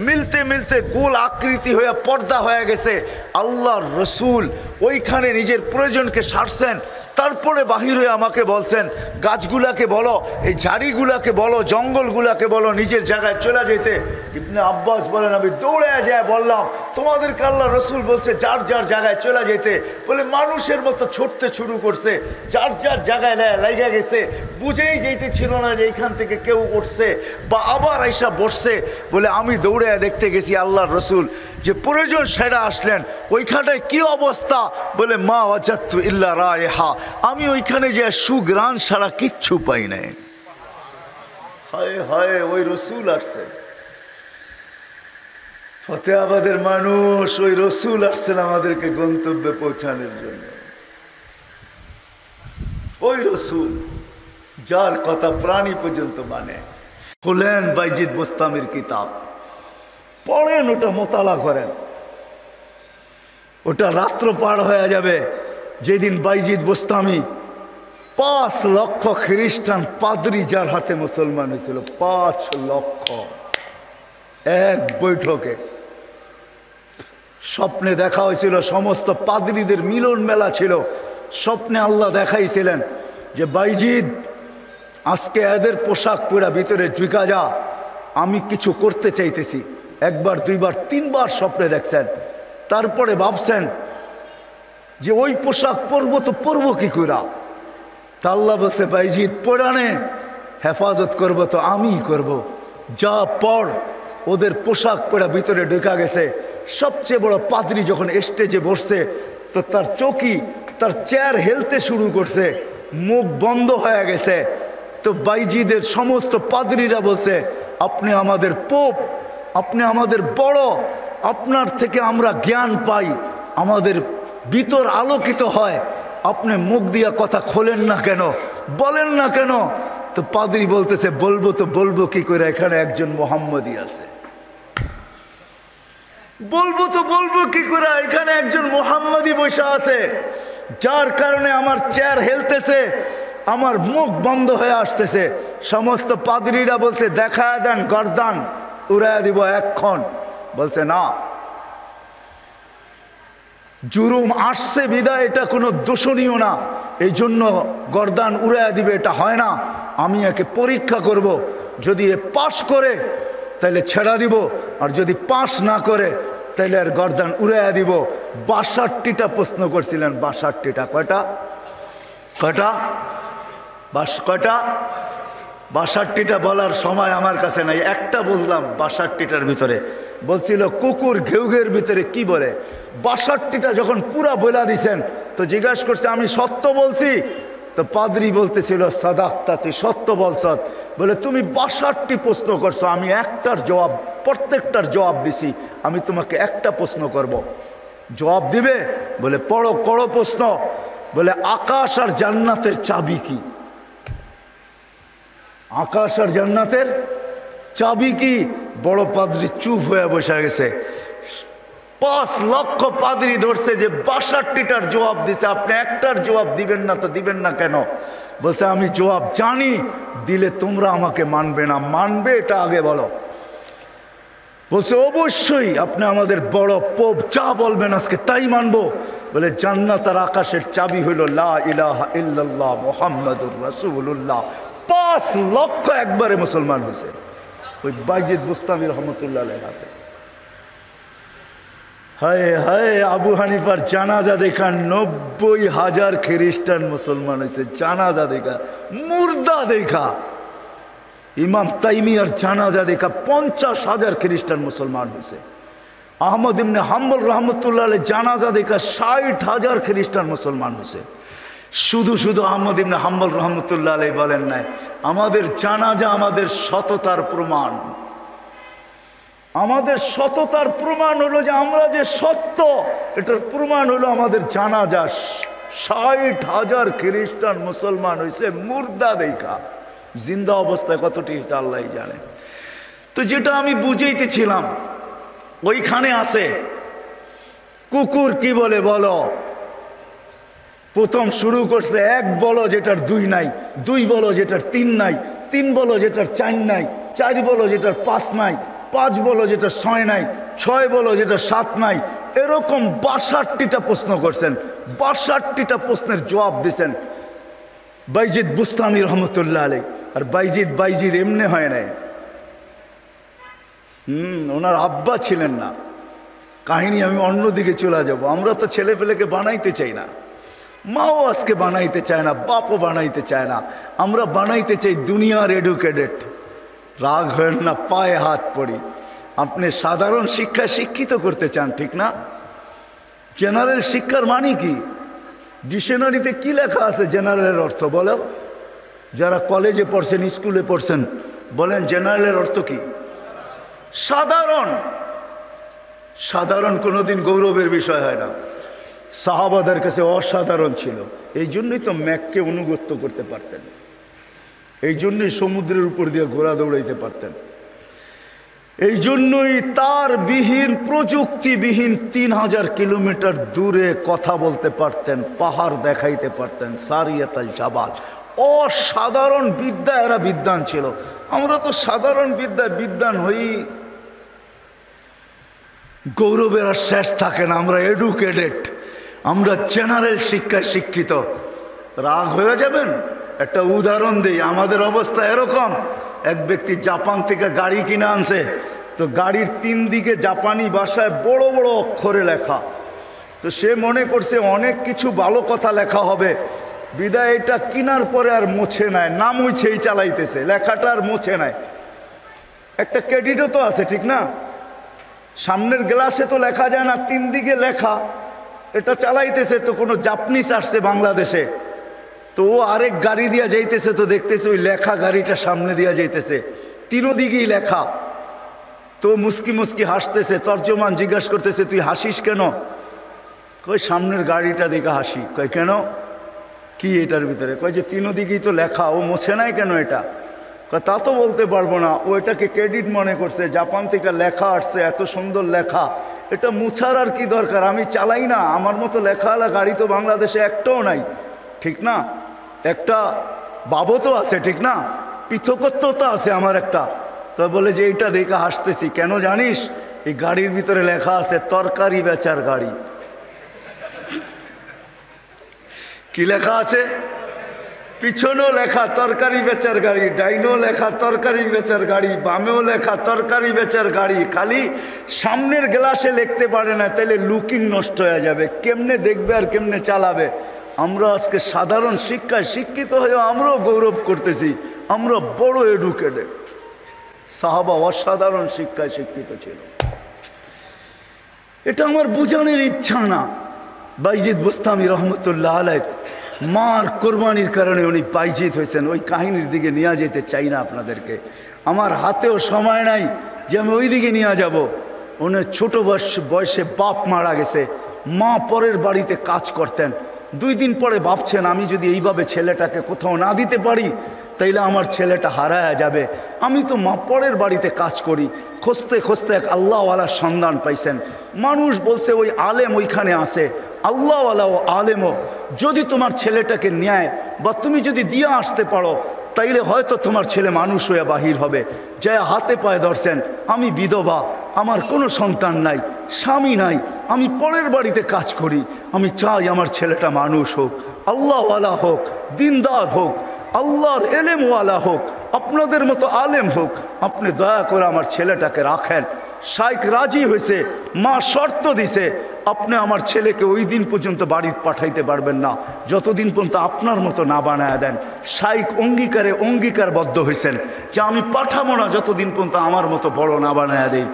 S1: মিলতে মিলতে গোল আকৃতি হয়ে পর্দা হয়ে গেছে। আল্লাহর রসুল ওইখানে নিজের প্রয়োজনকে সারছেন, তারপরে বাহির হয়ে আমাকে বলছেন গাছগুলাকে বলো, এই ঝাড়িগুলাকে বলো, জঙ্গলগুলাকে বলো নিজের জায়গায় চলে যেতে। ইবনে আব্বাস বলেন আমি দৌড়ে যায় বললাম তোমাদেরকে আল্লাহ রসুল বলছে যার যার জায়গায় চলে যেতে। বলে মানুষের মতো ছুটতে শুরু করছে, যার যার জায়গায় লাগা গেছে, বুঝেই যেতে ছিল না যে এইখান থেকে কেউ উঠছে বা আবার আইসা বসছে। বলে আমি দৌড়ে দেখতে গেছি আল্লাহর রসুল যে প্রয়োজন সেরা আসলেন, ওইখানটায় কি অবস্থা? বলে মা ওয়াজাদতু ইল্লা রায়হা, আমি ওইখানে যে সুগ্রাণ ছাড়া কিচ্ছু পাই নাই। হায় হায়, ওই রসুল আসছেন, ফতেহাবাদের মানুষ, ওই রসুল আসছেন আমাদেরকে গন্তব্যে পৌঁছানোর জন্য। ওই রসুল যার কথা প্রাণী পর্যন্ত মানে। খুলেন বাইজিদ বোস্তামির কিতাব, পড়েন, ওটা মোতালা করেন, ওটা রাত্র পার হয়ে যাবে যেদিন বাইজিদ বোস্তামি 5 লক্ষ খ্রিস্টান পাদ্রী যার হাতে মুসলমান হয়েছিল, 5 লক্ষ এক বৈঠকে। স্বপ্নে দেখা হয়েছিল, সমস্ত পাদ্রীদের মিলন মেলা ছিল। স্বপ্নে আল্লাহ দেখাইছিলেন যে বাইজিদ আজকে এদের পোশাক পরা ভিতরে ঢুকা যা, আমি কিছু করতে চাইতেছি। একবার দুইবার তিনবার স্বপ্নে দেখছেন। তারপরে ভাবছেন যে ওই পোশাক পরবো তো পরবো কি করে। তা আল্লাহ বলছে বাইজিদ পরানে হেফাজত করব তো আমিই করব, যা পর। ওদের পোশাক পরা ভিতরে ঢুকা গেছে। সবচেয়ে বড় পাদ্রী যখন স্টেজে বসছে তো তার চৌকি, তার চেয়ার হেলতে শুরু করছে, মুখ বন্ধ হয়ে গেছে। তো বাইজিদের সমস্ত পাদ্রীরা বলছে আপনি আমাদের পোপ, আপনি আমাদের বড়, আপনার থেকে আমরা জ্ঞান পাই, আমাদের ভিতর আলোকিত হয়, আপনি মুখ দিয়া কথা খোলেন না কেন, বলেন না কেন? তো পাদ্রী বলতেছে বলবো তো বলবো কি করে, এখানে একজন মোহাম্মদী আছে। বলবো তো বলবো কি করে, এখানে একজন মোহাম্মদী বসে আছে, যার কারণে আমার চেয়ার হেলতেছে, আমার মুখ বন্ধ হয়ে আসতেছে। সমস্ত পাদ্রীরা বলছে দেখা দেন, গর্দান উড়াইয়া দিব এক্ষণ। বলছে না, জুরুম আসছে বিদায় এটা কোনো দোষণীয় না, এই জন্য গর্দান উড়াইয়া দিবে এটা হয় না। আমি একে পরীক্ষা করব, যদি এ পাশ করে তাহলে ছেড়া দিব, আর যদি পাশ না করে তাহলে আর গর্দান উড়াইয়া দিব। ৬২টা প্রশ্ন করছিলেন, ৬২টা। কয়টা কয়টা কয়টা ৬২টা বলার সময় আমার কাছে নাই, একটা বললাম ৬২টার ভিতরে। বলছিল কুকুর ঘেউঘের ভিতরে কি বলে। ৬২টা যখন পুরা বলা দিছেন তো জিজ্ঞাসা করছে আমি সত্য বলছি? তো পাদ্রী বলতেছিল সাদাক্তা, তুই সত্য বলছ। বলে তুমি ৬২টি প্রশ্ন করছো, আমি একটার জবাব, প্রত্যেকটার জবাব দিছি, আমি তোমাকে একটা প্রশ্ন করব, জবাব দিবে? বলে পড়ো, করো প্রশ্ন। বলে আকাশ আর জান্নাতের চাবি কি? আকাশ আর জান্নাতের চাবি কি? বড় পাদ্রী চুপ হয়ে বসে গেছে। ৫ লক্ষ পাদ্রী ধরছে যে ৬২টার জবাব দিছে, আপনি একটার জবাব দিবেন না, তো দিবেন না কেন? বলছে আমি জবাব জানি, দিলে তোমরা আমাকে মানবে না, মানবে এটা আগে বলো। বলছে অবশ্যই আপনি আমাদের বড় পোপ, যা বলবেন আজকে তাই মানবো। বলে জান্নাত আর আকাশের চাবি হলো লা ইলাহা ইল্লাল্লাহ মুহাম্মাদুর রাসূলুল্লাহ। ৫ লক্ষ একবারে মুসলমান হয়েছে ওই বাইজিদ বুস্তামি রহমতুল্লাহ আলাইহির হাতে। হায় হায়, আবু হানিফার জানাজা দেখা ৯০,০০০ খ্রিস্টান মুসলমান হয়েছে, জানাজা দেখা, মুর্দা দেখা। ইমাম তাইমিয়ার জানাজা দেখা ৫০,০০০ খ্রিস্টান মুসলমান হয়েছে। আহমদ ইবনে হাম্বল রহমতুল্লাহ আলাইহি জানাজা দেখা ৬০,০০০ খ্রিস্টান মুসলমান হয়েছে। শুধু শুধু আহমদ ইবনে হাম্বল রহমতুল্লাহ আলাইহি বলেন নাই, আমাদের জানাজা আমাদের সততার প্রমাণ। আমাদের সততার প্রমাণ হলো যে আমরা যে সত্য, এটার প্রমাণ হলো আমাদের জানাজা। ৬০,০০০ খ্রিস্টান মুসলমান হয়েছে মুর্দা দেখা, জিন্দা অবস্থায় কতটি হয়েছে আল্লাহ জানে। তো যেটা আমি বুঝাইতেছিলাম ওইখানে আছে কুকুর কি বলে বলো। প্রথম শুরু করছে ১ বলো যেটার ২ নাই, ২ বলো যেটার ৩ নাই, ৩ বলো যেটার ৪ নাই, ৪ বলো যেটার ৫ নাই, ৫ বলো যেটা ৬ নাই, ৬ বলো যেটা ৭ নাই। এরকম ৬২টা প্রশ্ন করছেন, ৬২টা প্রশ্নের জবাব দিছেন বাইজিদ বুস্তামি রহমতুল্লাহ আলাইহি। আর বাইজিদ এমনি হয় নাই, ওনার আব্বা ছিলেন না। কাহিনী আমি অন্যদিকে চলে যাব। আমরা তো ছেলে পেলেকে বানাইতে চাই না, মাও আজকে বানাইতে চায় না, বাপও বানাইতে চায় না। আমরা বানাইতে চাই দুনিয়ার এডুকেটেড। রাগ হয় না, পায়ে হাত পড়ি। আপনি সাধারণ শিক্ষায় শিক্ষিত করতে চান, ঠিক না? জেনারেল শিক্ষার মানে কি? ডিকশনারিতে কি লেখা আছে জেনারেলের অর্থ বলো? যারা কলেজে পড়ছেন, স্কুলে পড়ছেন, বলেন জেনারেলের অর্থ কি? সাধারণ। সাধারণ কোনোদিন গৌরবের বিষয় হয় না। সাহাবাদের কাছে অসাধারণ ছিল, এই জন্যই তো ম্যাককে অনুগত্য করতে পারতেন, এই জন্যই সমুদ্রের উপর দিয়ে ঘোড়া দৌড়াইতে পারতেন, এই জন্যই তার বিহীন, প্রযুক্তিবিহীন ৩০০০ কিলোমিটার দূরে কথা বলতে পারতেন, পাহাড় দেখাইতে পারতেন, সারিয়াতাল জাবাল। অসাধারণ বিদ্যা এরা বিদ্বান ছিল। আমরা তো সাধারণ বিদ্যায় বিদ্বান হই, গৌরবের আর শেষ থাকে না। আমরা এডুকেটেড, আমরা জেনারেল শিক্ষায় শিক্ষিত। রাগ হয়ে যাবেন? একটা উদাহরণ দিই। আমাদের অবস্থা এরকম, এক ব্যক্তি জাপান থেকে গাড়ি কিনে আনছে, তো গাড়ির ৩ দিকে জাপানি ভাষায় বড় বড় অক্ষরে লেখা। তো সে মনে করছে অনেক কিছু ভালো কথা লেখা হবে, বিদায় এটা কেনার পরে আর মুছে নাই, না মুছেই চালাইতেছে, লেখাটা আর মুছে নাই। একটা ক্রেডিটও তো আছে, ঠিক না? সামনের গ্লাসে তো লেখা যায় না, ৩ দিকে লেখা, এটা চালাইতেছে। তো কোনো জাপানিজ আসছে বাংলাদেশে, তো ও আরেক গাড়ি দিয়া যাইতেছে, তো দেখতেছে ওই লেখা গাড়িটা সামনে দিয়া যাইতেছে, ৩ দিকেই লেখা। তো মুস্কি মুস্কি হাসতেছে। তর্জমান জিজ্ঞাসা করতেছে তুই হাসিস কেন? কই সামনের গাড়িটা দেখে হাসি। কয় কেন, কি এটার ভিতরে? কয় যে ৩ দিকেই তো লেখা, ও মোছে নাই কেন এটা? কয় তা তো বলতে পারবো না, ও এটাকে ক্রেডিট মনে করছে, জাপান থেকে লেখা আসছে, এত সুন্দর লেখা, এটা মুছার আর কি দরকার, আমি চালাই না, আমার মতো লেখাওয়ালা গাড়ি তো বাংলাদেশে একটাও নাই, ঠিক না? একটা বাবতও আছে, ঠিক না? পৃথকত্বতা আছে আমার একটা। তো বলে যে এইটা দেখে হাসতেছি কেন জানিস, এই গাড়ির ভিতরে লেখা আছে তরকারি বেচার গাড়ি। কি লেখা আছে? পিছনেও লেখা তরকারি বেচার গাড়ি, ডাইনেও লেখা তরকারি বেচার গাড়ি, বামেও লেখা তরকারি বেচার গাড়ি। খালি সামনের গ্লাসে লিখতে পারে না, তাইলে লুকিং নষ্ট হয়ে যাবে, কেমনে দেখবে আর কেমনে চালাবে। আমরা আজকে সাধারণ শিক্ষায় শিক্ষিত হয়ে আমরাও গৌরব করতেছি আমরা বড় এডুকেটেড। সাহাবা অসাধারণ শিক্ষায় শিক্ষিত ছিল। এটা আমার বোঝানোর ইচ্ছা না। বাইজিদ বুস্তামি রহমতুল্লাহ আলাইহ মার কোরবানির কারণে উনি বাইজিদ হয়েছেন, ওই কাহিনীর দিকে নিয়ে যেতে চাই না আপনাদেরকে। আমার হাতেও সময় নাই যে আমি ওই দিকে নিয়ে যাব। উনি ছোট বয়সে বাপ মারা গেছে, মা পরের বাড়িতে কাজ করতেন। 2 দিন পরে ভাবছেন আমি যদি এইভাবে ছেলেটাকে কোথাও না দিতে পারি তাইলে আমার ছেলেটা হারায়া যাবে। আমি তো মা পরের বাড়িতে কাজ করি। খুঁজতে খুঁজতে এক আল্লাহওয়ালার সন্ধান পাইছেন। মানুষ বলছে ওই আলেম ওইখানে আছে, আল্লাহওয়ালা ও আলেমও যদি তোমার ছেলেটাকে নেয় বা তুমি যদি দিয়ে আসতে পারো তাইলে হয়তো তোমার ছেলে মানুষ হয়ে বাহির হবে। যে হাতে পায়ে ধরছেন, আমি বিধবা, আমার কোনো সন্তান নাই, স্বামী নাই, আমি পরের বাড়িতে কাজ করি, আমি চাই আমার ছেলেটা মানুষ হোক, আল্লাহওয়ালা হোক, দিনদার হোক, আল্লাহর এলেমওয়ালা হোক, আপনাদের মতো আলেম হোক, আপনি দয়া করে আমার ছেলেটাকে রাখেন। শাইখ রাজি হয়েছে, মা শর্ত দিছে আপনি আমার ছেলেকে ওই দিন পর্যন্ত বাড়িতে পাঠাইতে পারবেন না যতদিন পর্যন্ত আপনার মতো না বানায় দেন। শাইখ অঙ্গীকারবদ্ধ হয়েছেন যে আমি পাঠাবো না যতদিন পর্যন্ত আমার মতো বড় না বানায় দেই।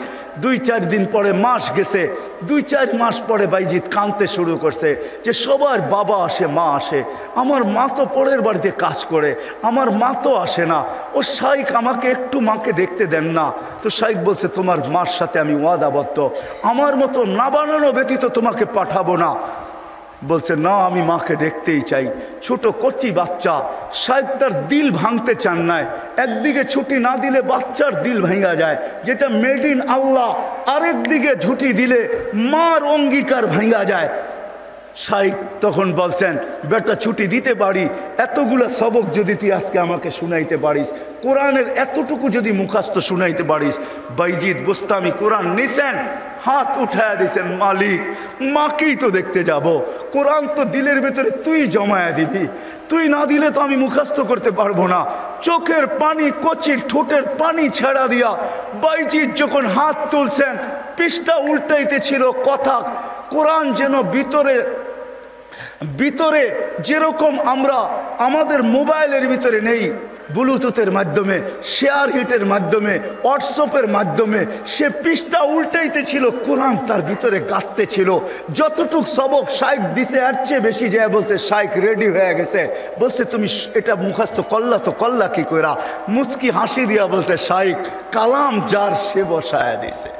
S1: 2-4 দিন পরে মাস গেছে, 2-4 মাস পরে বাইজিদ কাঁদতে শুরু করছে যে সবার বাবা আসে, মা আসে, আমার মা তো পরের বাড়িতে কাজ করে, আমার মা তো আসে না। ও শাইখ আমাকে একটু মাকে দেখতে দেন না। তো শাইখ বলছে তোমার মার সাথে আমি ওয়াদাবদ্ধ, আমার মতো না বানানো ব্যতীত তোমাকে পাঠাবো না। বলছে না আমি মাকে দেখতেই চাই। ছোট কচি বাচ্চা, শাইখ তার দিল ভাঙতে চান নাই। একদিকে ছুটি না দিলে বাচ্চার দিল ভেঙে যায়, যেটা মেড ইন আল্লাহ, আরেকদিকে ছুটি দিলে মার অঙ্গীকার ভেঙে যায়। শাইখ তখন বলছেন বেটা ছুটি দিতে পারি, এতগুলো সবক যদি তুই আজকে আমাকে শুনাইতে পারিস, কোরআনের এতটুকু যদি মুখস্থ শুনাইতে পারিস। বাইজিদ বুস্তামি কোরআন নিছেন, হাত উঠায়া দিছেন, মালিক মাকেই তো দেখতে যাব, কোরআন তো দিলের ভেতরে তুই জমায়া দিবি, তুই না দিলে তো আমি মুখস্থ করতে পারবো না। চোখের পানি, কচির ঠোঁটের পানি ছেড়া দিয়া বাইজিদ যখন হাত তুলছেন, পৃষ্ঠা উল্টাইতে ছিল কথা। কোরআন যেন ভিতরে যেরকম আমরা আমাদের মোবাইলের ভিতরে নেই, ব্লুটুথের মাধ্যমে, শেয়ার হিটের মাধ্যমে, হোয়াটসঅ্যাপের মাধ্যমে সে পৃষ্ঠা উল্টাইতে ছিল, কোরআন তার ভিতরে গাঁথতে ছিল। যতটুক সবক শাইখ দিছে এর চেয়ে বেশি যায় বলছে শাইখ রেডি হয়ে গেছে। বলছে তুমি এটা মুখস্থ করলা তো করলা কি কইরা? মুচকি হাসি দিয়া বলছে শাইখ কালাম যার সে বসায়া দিছে।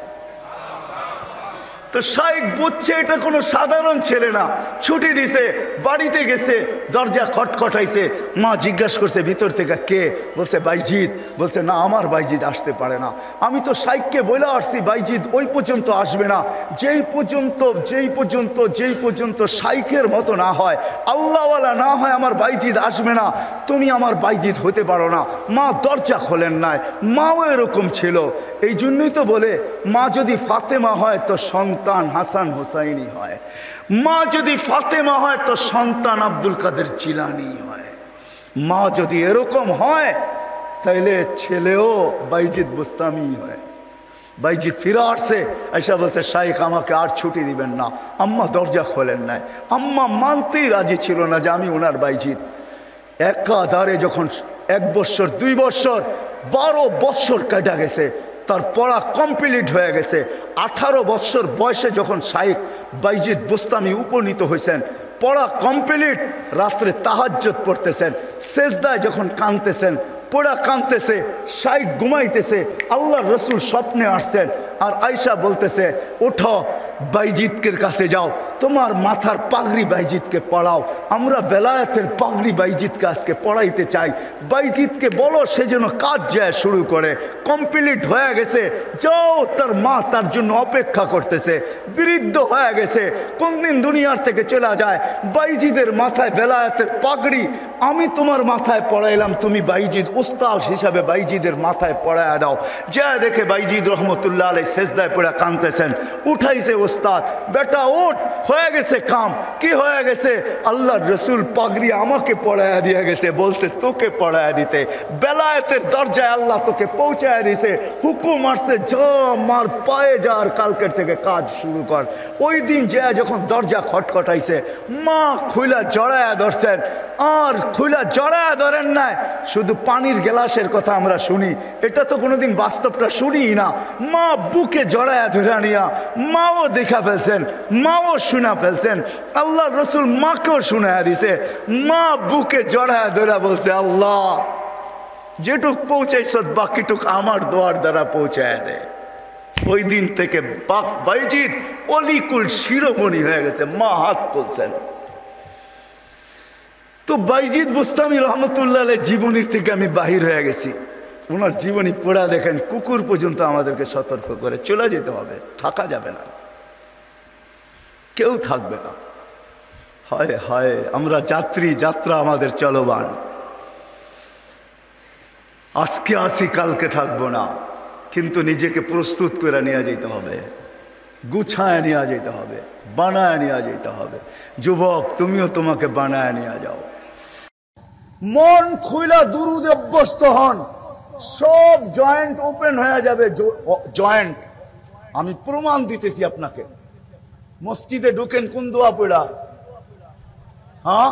S1: তো শাইখ বুঝছে এটা কোনো সাধারণ ছেলে না। ছুটি দিছে, বাড়িতে গেছে, দরজা খটখটাইছে। মা জিজ্ঞাসা করছে ভিতর থেকে কে? বলছে বাইজিদ। বলছে না আমার বাইজিদ আসতে পারে না, আমি তো শাইখকে বলে আসছি বাইজিদ ওই পর্যন্ত আসবে না, যেই পর্যন্ত শাইখের মতো না হয়, আল্লাহওয়ালা না হয়, আমার বাইজিদ আসবে না, তুমি আমার বাইজিদ হতে পারো না। মা দরজা খোলেন নাই, মাও এরকম ছিল। এই জন্যই তো বলে মা যদি ফাতেমা হয় তো সন্তান হাসান হুসাইনি হয়, মা যদি ফাতেমা হয় তো সন্তান আব্দুল কাদের জিলানি হয়। মা যদি এরকম হয় তাইলে ছেলেও বাইজিদ বুস্তামি হয়। বাইজিদ ফিরে আসছে, এসে বলছে শাইখ আমাকে আর ছুটি দিবেন না। আম্মা দরজা খোলেন নাই, আম্মা মানতেই রাজি ছিল না যে আমি ওনার বাইজিদ। একাধারে যখন 1 বছর 2 বছর 12 বছর কেটে গেছে, তার পড়া কমপ্লিট হয়ে গেছে। 18 বছর বয়সে যখন শাইখ বাইজিদ বুস্তামি উপনীত হয়েছেন, পড়া কমপ্লিট, রাত্রে তাহাজ্জুদ পড়তেছেন, সেজদায় যখন কাঁদতেছেন, পড়া কাঁদতেছে, শাইখ ঘুমাইতেছে, আল্লাহর রসুল স্বপ্নে আসছেন, আর আয়েশা বলতেছে, ওঠো বাইজিদকের কাছে যাও, তোমার মাথার পাগড়ি বাইজিদকে পড়াও, আমরা বেলায়েতের পাগড়ি বাইজিদকে আজকে পড়াইতে চাই। বাইজিদকে বলো সে যেন কাজ যায় শুরু করে, কমপ্লিট হয়ে গেছে, যাও। তার মা তার জন্য অপেক্ষা করতেছে, বৃদ্ধ হয়ে গেছে, কোন দিন দুনিয়ার থেকে চলে যায়। বাইজিদের মাথায় বেলায়েতের পাগড়ি আমি তোমার মাথায় পড়াইলাম, তুমি বাইজিদ উস্তাদ হিসাবে বাইজিদের মাথায় পড়ায় দাও। যা দেখে বাইজিদ রহমতুল্লাহ আলাইহি সেজদায় পড়ে কাঁদতেছেন। উঠাইছে উস্তাদ, বেটা ওঠ, হয়ে গেছে কাম। কি হয়ে গেছে? আল্লাহর রসুল পাগড়ি আমাকে পড়ায়া দিয়ে গেছে, বলছে তোকে পড়ায়া দিতে। বেলায়েতের দরজায় আল্লাহ তোকে পৌঁছায় দিছে, হুকুম আসছে যা মার পায়ে যা, আর কালকের থেকে কাজ শুরু কর। ওই দিন যা যখন দরজা খটখটাইছে, মা খুইলা জড়ায়া ধরছেন। আর খুইলা জড়ায়া ধরেন নাই, শুধু পানির গ্লাসের কথা আমরা শুনি, এটা তো কোনোদিন বাস্তবটা শুনি না। মা বুকে জড়ায়া ধরে নিয়া মাও দেখা ফেলছেন, মাও শুনা ফেলছেন। আল্লাহ রসুল মাকেও শুনায়া দিছে। মা বুকে জড়ায়া ধরে বলছে, আল্লাহ যেটুক পৌঁছাইছ বাকিটুক আমার দোয়ার দ্বারা পৌঁছায় দেয়। ওই দিন থেকে বাইজিদ অলিকুল শিরোমণি হয়ে গেছে। মা হাত তুলছেন। তো বাইজিদ বুস্তামি রহমতুল্লাহ আলাইহির জীবনীর থেকে আমি বাহির হয়ে গেছি। ওনার জীবনী পড়া দেখেন, কুকুর পর্যন্ত আমাদেরকে সতর্ক করে চলে যেতে হবে, থাকা যাবে না, কেউ থাকবে না। হয় হয় আমরা যাত্রী, যাত্রা আমাদের চলমান। আজকে আসি কালকে থাকবো না, কিন্তু নিজেকে প্রস্তুত করে নিয়ে যেতে হবে, গুছায় নিয়ে যেতে হবে, বানায় নিয়ে যেতে হবে। যুবক তুমিও তোমাকে বানায় নিয়ে যাও। মন খুইলা দুরুদে অভ্যস্ত হন, সব জয়েন্ট ওপেন হয়ে যাবে। জয়েন্ট আমি প্রমাণ দিতেছি আপনাকে। মসজিদে ঢুকেন কোন দোয়া পড়া? হ্যাঁ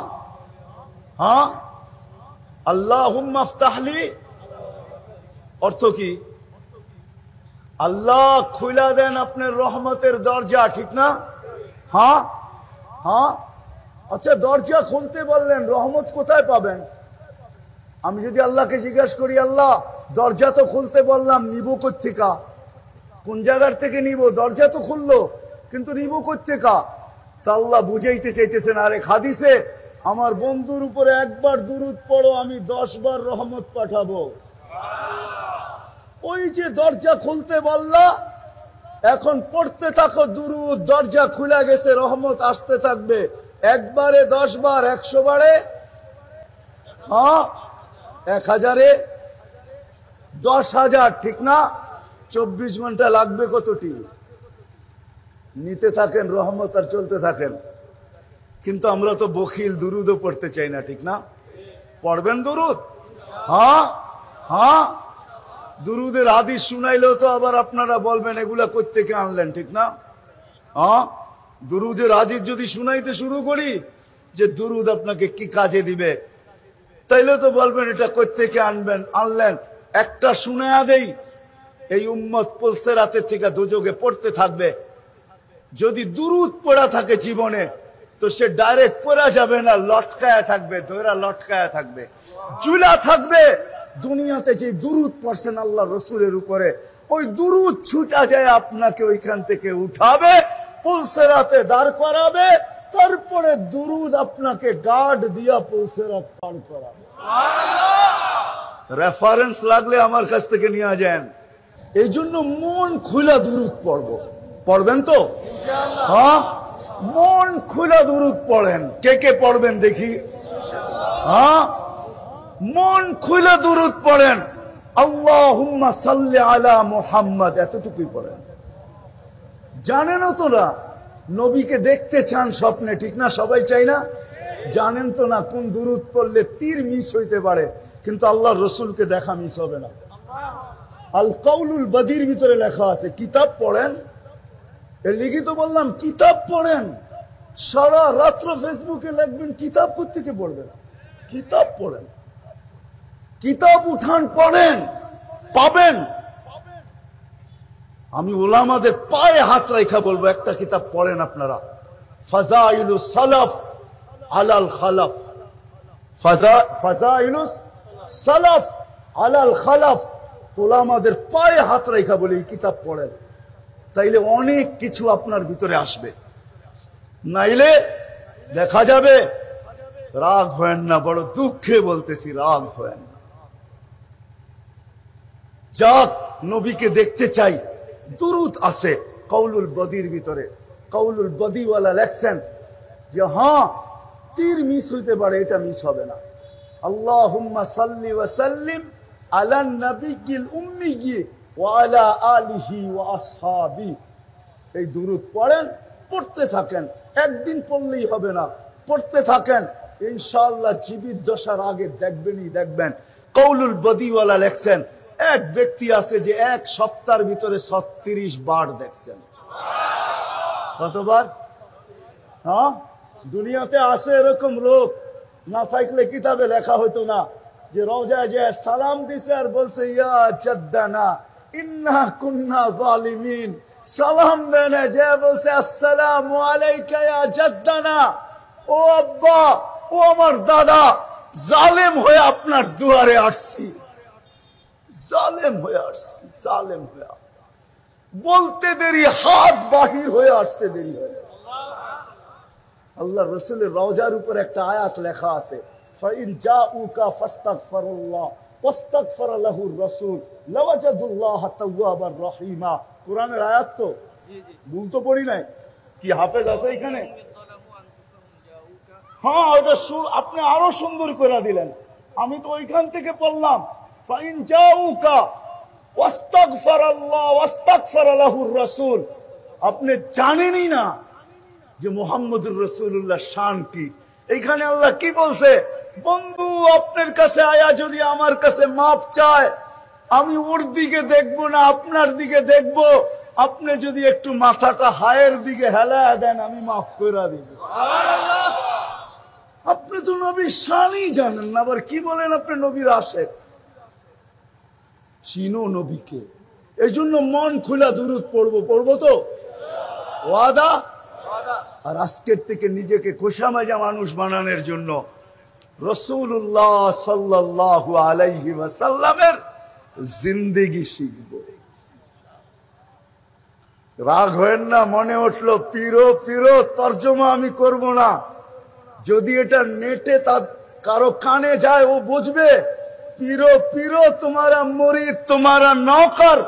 S1: হ্যাঁ, আল্লাহুম্মা ইফতাহলি, অর্থ কি? আল্লাহ খুইলা দেন আপনার রহমতের দরজা, ঠিক না? হ্যাঁ হ্যাঁ। আচ্ছা, দরজা খুলতে বললেন, রহমত কোথায় পাবেন? আমি যদি আল্লাহকে জিজ্ঞাসা করি, আল্লাহ দরজা তো খুলতে বললাম, নিব কোত্থেকা? কোন জায়গার থেকে নিব? দরজা তো খুললো, কিন্তু নিব কোত্থেকা? তা আল্লাহ বুঝাইতে চাইতেছেন, আরে হাদিসে আমার বন্ধুর উপরে একবার দুরুদ পড়ো, আমি 10 বার রহমত পাঠাবো। ওই যে দরজা খুলতে বললা, এখন পড়তে থাকো দুরুদ, দরজা খুলে গেছে, রহমত আসতে থাকবে। একবারে 10 বার, 100 বারে, হ্যাঁ 1000-এ 10,000, ঠিক না? 24 ঘন্টা লাগবে কতটি? নিতে থাকেন রহমত আর চলতে থাকেন। কিন্তু আমরা তো বখিল, দুরুদও পড়তে চাই না, ঠিক না? পড়বেন দুরুদ? হ্যাঁ হ্যাঁ। দুরুদের হাদিস শুনাইলেও তো আবার আপনারা বলবেন এগুলা কোত্থেকে আনলেন, ঠিক না? হ্যাঁ, দুরুদের হাদিস যদি শুনাইতে শুরু করি যে দুরুদ আপনাকে কি কাজে দিবে, তাইলে তো বলবেন এটা কোত্থেকে আনলেন। একটা শুনায়া দেই, এই উম্মত পলসে রাতের থেকে দোজগে পড়তে থাকবে। যদি দুরুদ পড়া থাকে জীবনে, তো সে ডাইরেক্ট পড়া যাবে না, লটকায়া থাকবে, ধৈরা লটকায়া থাকবে, জুলা থাকবে। দুনিয়াতে যে দুরুদ পড়ছেন আল্লাহ রসুলের উপরে, ওই দুরুদ ছুটা যায় আপনাকে ওইখান থেকে উঠাবে, পুলসেরাতে দাঁড় করাবে, তারপরে দুরুদ আপনাকে গার্ড দিয়া পুলসেরাত পার করাবে। রেফারেন্স লাগলে আমার কাছ থেকে নিয়ে যান। এই জন্য মন খুলা দুরুদ পড়বো। পড়বেন তো? হ্যাঁ, মন খুলা দুরুদ পড়েন। কে কে পড়বেন দেখি? হ্যাঁ, মন খুলে দুরুদ পড়েন। আল্লাহুম্মা সাল্লি আলা মুহাম্মদ, এতটুকুই পড়েন। জানেনও তো না, নবীকে দেখতে চান স্বপ্নে, ঠিক না? সবাই চাই না? জানেন তো না কোন দুরুদ পড়লে তীর মিস হইতে পারে, কিন্তু আল্লাহর রসুলকে দেখা মিস হবে না। আল কাউলুল বাদির ভিতরে লেখা আছে। কিতাব পড়েন, এর লিখিত বললাম কিতাব পড়েন। সারা রাত্র ফেসবুকে লিখবেন, কিতাব কোত্থেকে পড়বেন? কিতাব পড়েন, কিতাব উঠান, পড়েন, পাবেন। আমি ওলামাদের পায়ে হাত রাখা বলবো, একটা কিতাব পড়েন আপনারা, ফাজাইলুস সালাফ আলাল খালাফ। ফাজাইলুস সালাফ আলাল খালাফ। ওলামাদের পায়ে হাত রাখা বলে এই কিতাব পড়েন। তাইলে অনেক কিছু আপনার ভিতরে আসবে। নাইলে দেখা যাবে, রাগ হয় না, বড় দুঃখে বলতেছি, রাগ হয় না। যাক, নবীকে দেখতে চাই, দুরুদ আছে কৌলুল বদির ভিতরে। কৌলুল বদিওয়ালা লেখছেন যে হ্যাঁ, তীর মিস হইতে পারে, এটা মিস হবে না। আল্লাহুম্মা সাল্লি ওয়া সাল্লিম আলা নবিয়্যিল উম্মিয়্যি ওয়া আলা আলিহি ওয়া আসহাবি। এই দুরুদ পড়েন, পড়তে থাকেন, একদিন পড়লেই হবে না, পড়তে থাকেন, ইনশাআল্লাহ জীবিত দশার আগে দেখবেনই দেখবেন। কৌলুল বদিওয়ালা লেখছেন এক ব্যক্তি আছে যে এক সপ্তাহের ভিতরে 36 বার দেখছেন। কতবার? হ্যাঁ, দুনিয়াতে আছে এরকম লোক, না থাকলে কিতাবে লেখা হইতো না যে রওজায় যে সালাম দিছে আর বলছে ইয়া জাদ্দানা ইন্না কুন্না জালিমিন। সালাম দেন যে বলছে আসসালামু আলাইকা ইয়া জাদ্দানা, ও আব্বা, ও আমার দাদা, জালেম হয়ে আপনার দুয়ারে আসছি, জালেম হয়ে আসছি, জালেম হয়ে। বলতে দেরি, হাত বাহির হয়ে আসতে দেরি হয়। আল্লাহ রসুলের রওজার উপর একটা আয়াত লেখা আছে, ফাইন জাউকা ফাস্তাগফিরুল্লাহ ওয়াস্তাগফার লাহুর রাসূল লাওয়াজাদুল্লাহ তাওয়াবার রহিমা। কোরআনের আয়াত তো, ভুল তো পড়ি নাই, কি হাফেজ আছে এখানে? হ্যাঁ, ওটা আপনি আরো সুন্দর করে দিলেন, আমি তো ওইখান থেকে পড়লাম। ফাইন জাউকা ওয়াস্তাগফিরুল্লাহ ওয়াস্তাগফার লাহুর রাসূল। আপনি জানেনই না যে মুহাম্মদুর রাসূলুল্লাহ শান কি। এইখানে আল্লাহ কি বলছে, বন্ধু আপনার কাছে আয়া যদি আমার কাছে মাপ চায়, আমি ওর দিকে দেখবো না, আপনার দিকে দেখবো। আপনি যদি একটু মাথাটা হায়ের দিকে হেলায়া দেন, আমি মাফ করে দিব। আপনি তো নবীর শানই জানেন না, আবার কি বলেন আপনি নবীর আশেক। চিনো নবীকে, এই জন্য মন খুলা দুরুদ পড়বো তো, ওয়াদা। আর আজকের থেকে নিজেকে খোশামজা মানুষ বানানোর জন্য রাসূলুল্লাহ সাল্লাল্লাহু আলাইহি ওয়াসাল্লামের জিন্দেগি শিখব। রাগ হয় না, মনে উঠলো পিরো পিরো তর্জমা আমি করব না। যদি এটা নেটে তার কারো কানে যায়, ও বুঝবে পিরো পিরো তোমারা মুরিদ তোমারা নৌকর,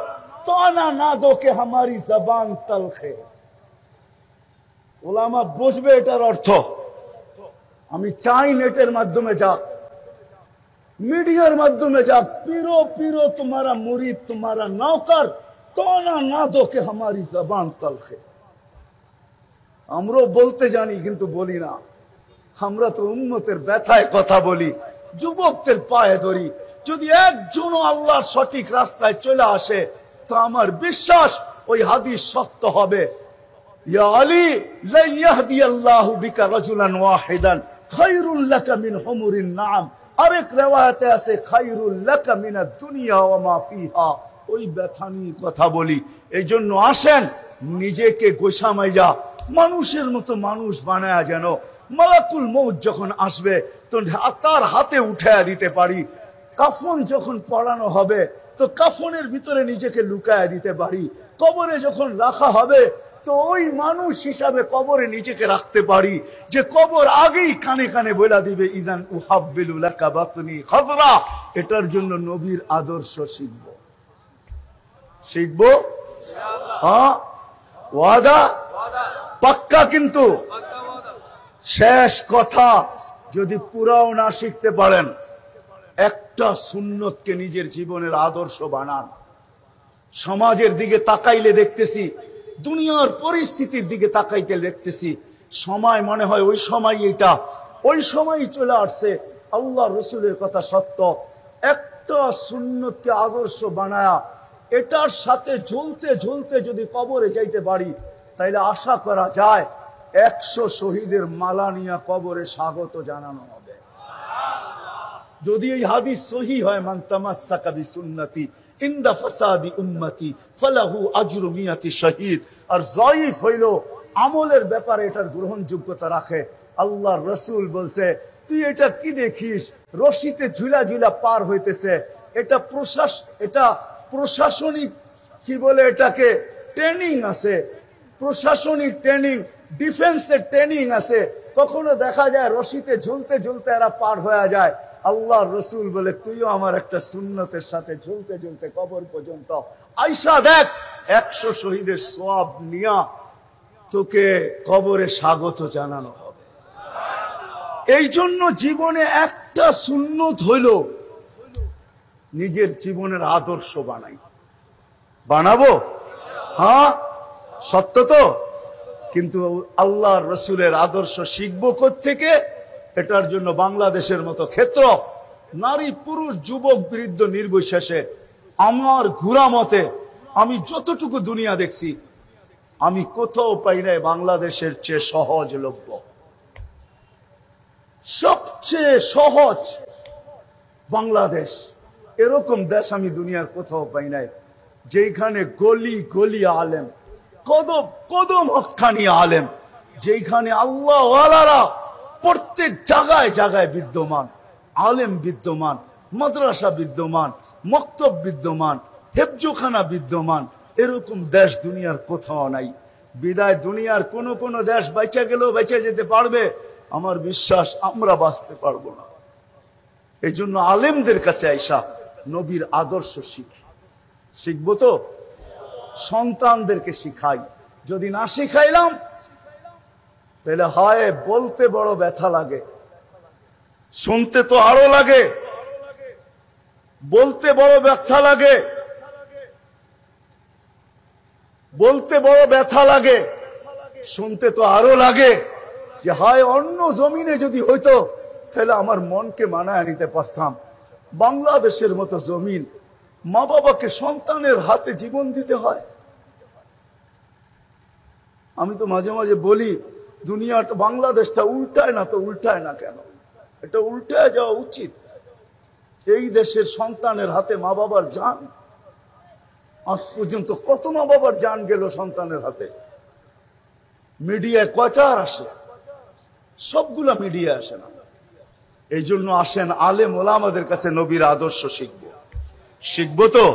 S1: তানা না দো কে হামারি জবান তলখে। ওলামা বুঝবে এটার অর্থ। আমি চাই নেটের মাধ্যমে যাক, মিডিয়ার মাধ্যমে যাক, পিরো পিরো তোমারা মুরিদ তোমারা নৌকর, তানা না দো কে হামারি জবান তলখে। আমরাও বলতে জানি কিন্তু বলি না। আমরা তো উম্মতের ব্যথায় কথা বলি, যুবকদের পায়ে ধরি। যদি একজনও আল্লাহর সঠিক রাস্তায় চলে আসে, তো আমার বিশ্বাস ওই হাদিস সত্য হবে। ইয়া আলী লা ইয়াহদিয়াল্লাহু বিকা রাজুলান ওয়াহিদান খায়রুল লাকা মিন হুমুরিন নাম। আরেক riwayate আছে খায়রুল লাকা মিনাদ দুনিয়া ওয়া মা ফিহা। ওই ব্যথা নিয়ে কথা বলি। এইজন্য আসেন নিজেকে গোছামাইয়া মানুষের মতো মানুষ বানায়া, যেন মালাকুল মউত যখন আসবে তো তার হাতে উঠায়া দিতে পারি। কাফন যখন পড়ানো হবে তো কাফনের ভিতরে নিজেকে লুকায়া দিতে পারি। কবরে যখন রাখা হবে তো ওই মানুষ হিসাবে কবরে নিজেকে রাখতে পারি, যে কবর আগেই কানে কানে বলে দিবে ইদান উহাব্বিলু লাকা বাতনি খাদরা। এটার জন্য নবীর আদর্শ শিখবো ইনশাআল্লাহ। হ্যাঁ, ওয়াদা পাক্কা। কিন্তু শেষ কথা, যদি পুরাও না শিখতে পারেন, একটা সুন্নতকে নিজের জীবনের আদর্শ বানান। সমাজের দিকে তাকাইলে দেখতেছি, দুনিয়ার পরিস্থিতির দিকে তাকাইতে দেখতেছি, সময় মনে হয় ওই সময়, এটা ওই সময়ই চলে আসছে। আল্লাহ রসুলের কথা সত্য। একটা সুন্নতকে আদর্শ বানায়া এটার সাথে ঝুলতে ঝুলতে যদি কবরে যাইতে পারি, তাইলে আশা করা যায় 100 শহীদের মালা নিয়ে কবরে স্বাগত জানানো হবে। যদি এই হাদিস সহি হয়, মান তামাসসাকা বিসুন্নতি ইনদা ফাসাদি উম্মতি ফালাহু আজরু মিয়াতি শহীদ। আর যায়িফ হইল আমলের ব্যাপারে এটার গ্রহণযোগ্যতা রাখে। আল্লাহর রাসূল বলছে, তুই এটা কি দেখিস, রশিতে ঝুলা ঝুলা পার হইতেছে, এটা প্রশাসনিক কি বলে এটাকে, ট্রেনিং আছে, প্রশাসনিক ট্রেনিং, ডিফেন্সের ট্রেনিং আছে। কখনো দেখা যায় রশিতে ঝুলতে ঝুলতে এরা পার হয়ে যায়। আল্লাহর রসুল বলে তুইও আমার একটা সুন্নতের সাথে ঝুলতে ঝুলতে কবর পর্যন্ত আইসা দেখ, 100 শহীদের সওয়াব নিয়া তোকে কবরে স্বাগত জানানো হবে। এই জন্য জীবনে একটা সুন্নত হইল নিজের জীবনের আদর্শ বানাবো। হ্যাঁ, সত্য তো। কিন্তু আল্লাহর রসুলের আদর্শ শিখবো কোত্থেকে? এটার জন্য বাংলাদেশের মতো ক্ষেত্র, নারী পুরুষ যুবক বৃদ্ধ নির্বিশেষে আমার ঘুরা মতে আমি যতটুকু দুনিয়া দেখছি, আমি কোথাও পাই নাই বাংলাদেশের চেয়ে সহজলভ্য। সবচেয়ে সহজ বাংলাদেশ। এরকম দেশ আমি দুনিয়ার কোথাও পাই নাই, যেখানে গলি গলি আলেম, কদম কদম হক্কানি আলেম, যেখানে আল্লাহ ওয়ালারা প্রত্যেক জায়গায় জায়গায় বিদ্যমান, আলেম বিদ্যমান, মাদ্রাসা বিদ্যমান, মক্তব বিদ্যমান, হেফজোখানা বিদ্যমান। এরকম দেশ দুনিয়ার কোথাও নাই। বিদায় দুনিয়ার কোন দেশ বেঁচে গেলেও বেঁচে যেতে পারবে, আমার বিশ্বাস আমরা বাঁচতে পারবো না। এই জন্য আলেমদের কাছে আইসা নবীর আদর্শ শিখবো তো সন্তানদেরকে শিখাই। যদি না শিখাইলাম তাহলে হয় বলতে বড় ব্যথা লাগে, শুনতে তো আরো লাগে। বলতে বড় ব্যথা লাগে, বলতে বড় ব্যথা লাগে, শুনতে তো আরো লাগে। যে হয় অন্য জমিনে যদি হইতো তাহলে আমার মনকে মানায় নিতে পারতাম। বাংলাদেশের মতো জমিন, মা বাবাকে সন্তানের হাতে জীবন দিতে হয়। আমি তো মাঝে মাঝে বলি, দুনিয়াটা বাংলাদেশটা উল্টায় না তো উল্টায় না কেন? এটা উল্টায় যাওয়া উচিত। এই দেশের সন্তানের হাতে মা বাবার জান, আজ পর্যন্ত কত মা বাবার জান গেল সন্তানের হাতে। মিডিয়ায় কয়টা আসে? সবগুলা মিডিয়া আসে না। এই জন্য আসেন আলেম ওলামাদের কাছে নবীর আদর্শ শিখবো তো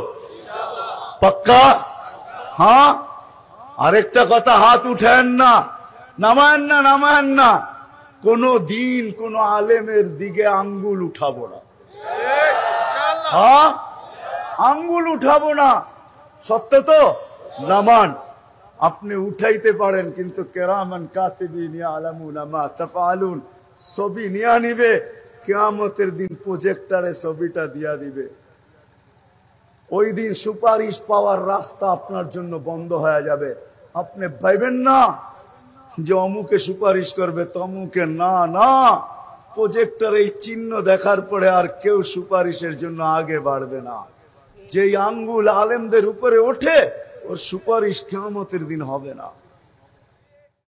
S1: পাক্কা? হ্যাঁ। আরেকটা কথা, হাত উঠেন না, নামায়েন না। কোন দিন কোন আলেমের দিকে আঙ্গুল উঠাবো না। হ্যাঁ, আঙ্গুল উঠাবো না। সত্য তো? নামান আপনি উঠাইতে পারেন, কিন্তু কেরামান কাতিবিন ইয়ালামুনা মা তাফআলুন, ছবি নিয়া নিবে। কিয়ামতের দিন প্রজেক্টরে ছবিটা দিয়া দিবে। ওই দিন সুপারিশ পাওয়ার রাস্তা আপনার জন্য বন্ধ হয়ে যাবে। আপনি ভাইবেন না যে অমুকে সুপারিশ করবে তমুকে, না না। প্রজেক্টর এই চিহ্ন দেখার পরে আর কেউ সুপারিশের জন্য আগে বাড়বে না। যেই আঙ্গুল আলেমদের উপরে ওঠে, ওর সুপারিশ কিয়ামতের দিন হবে না।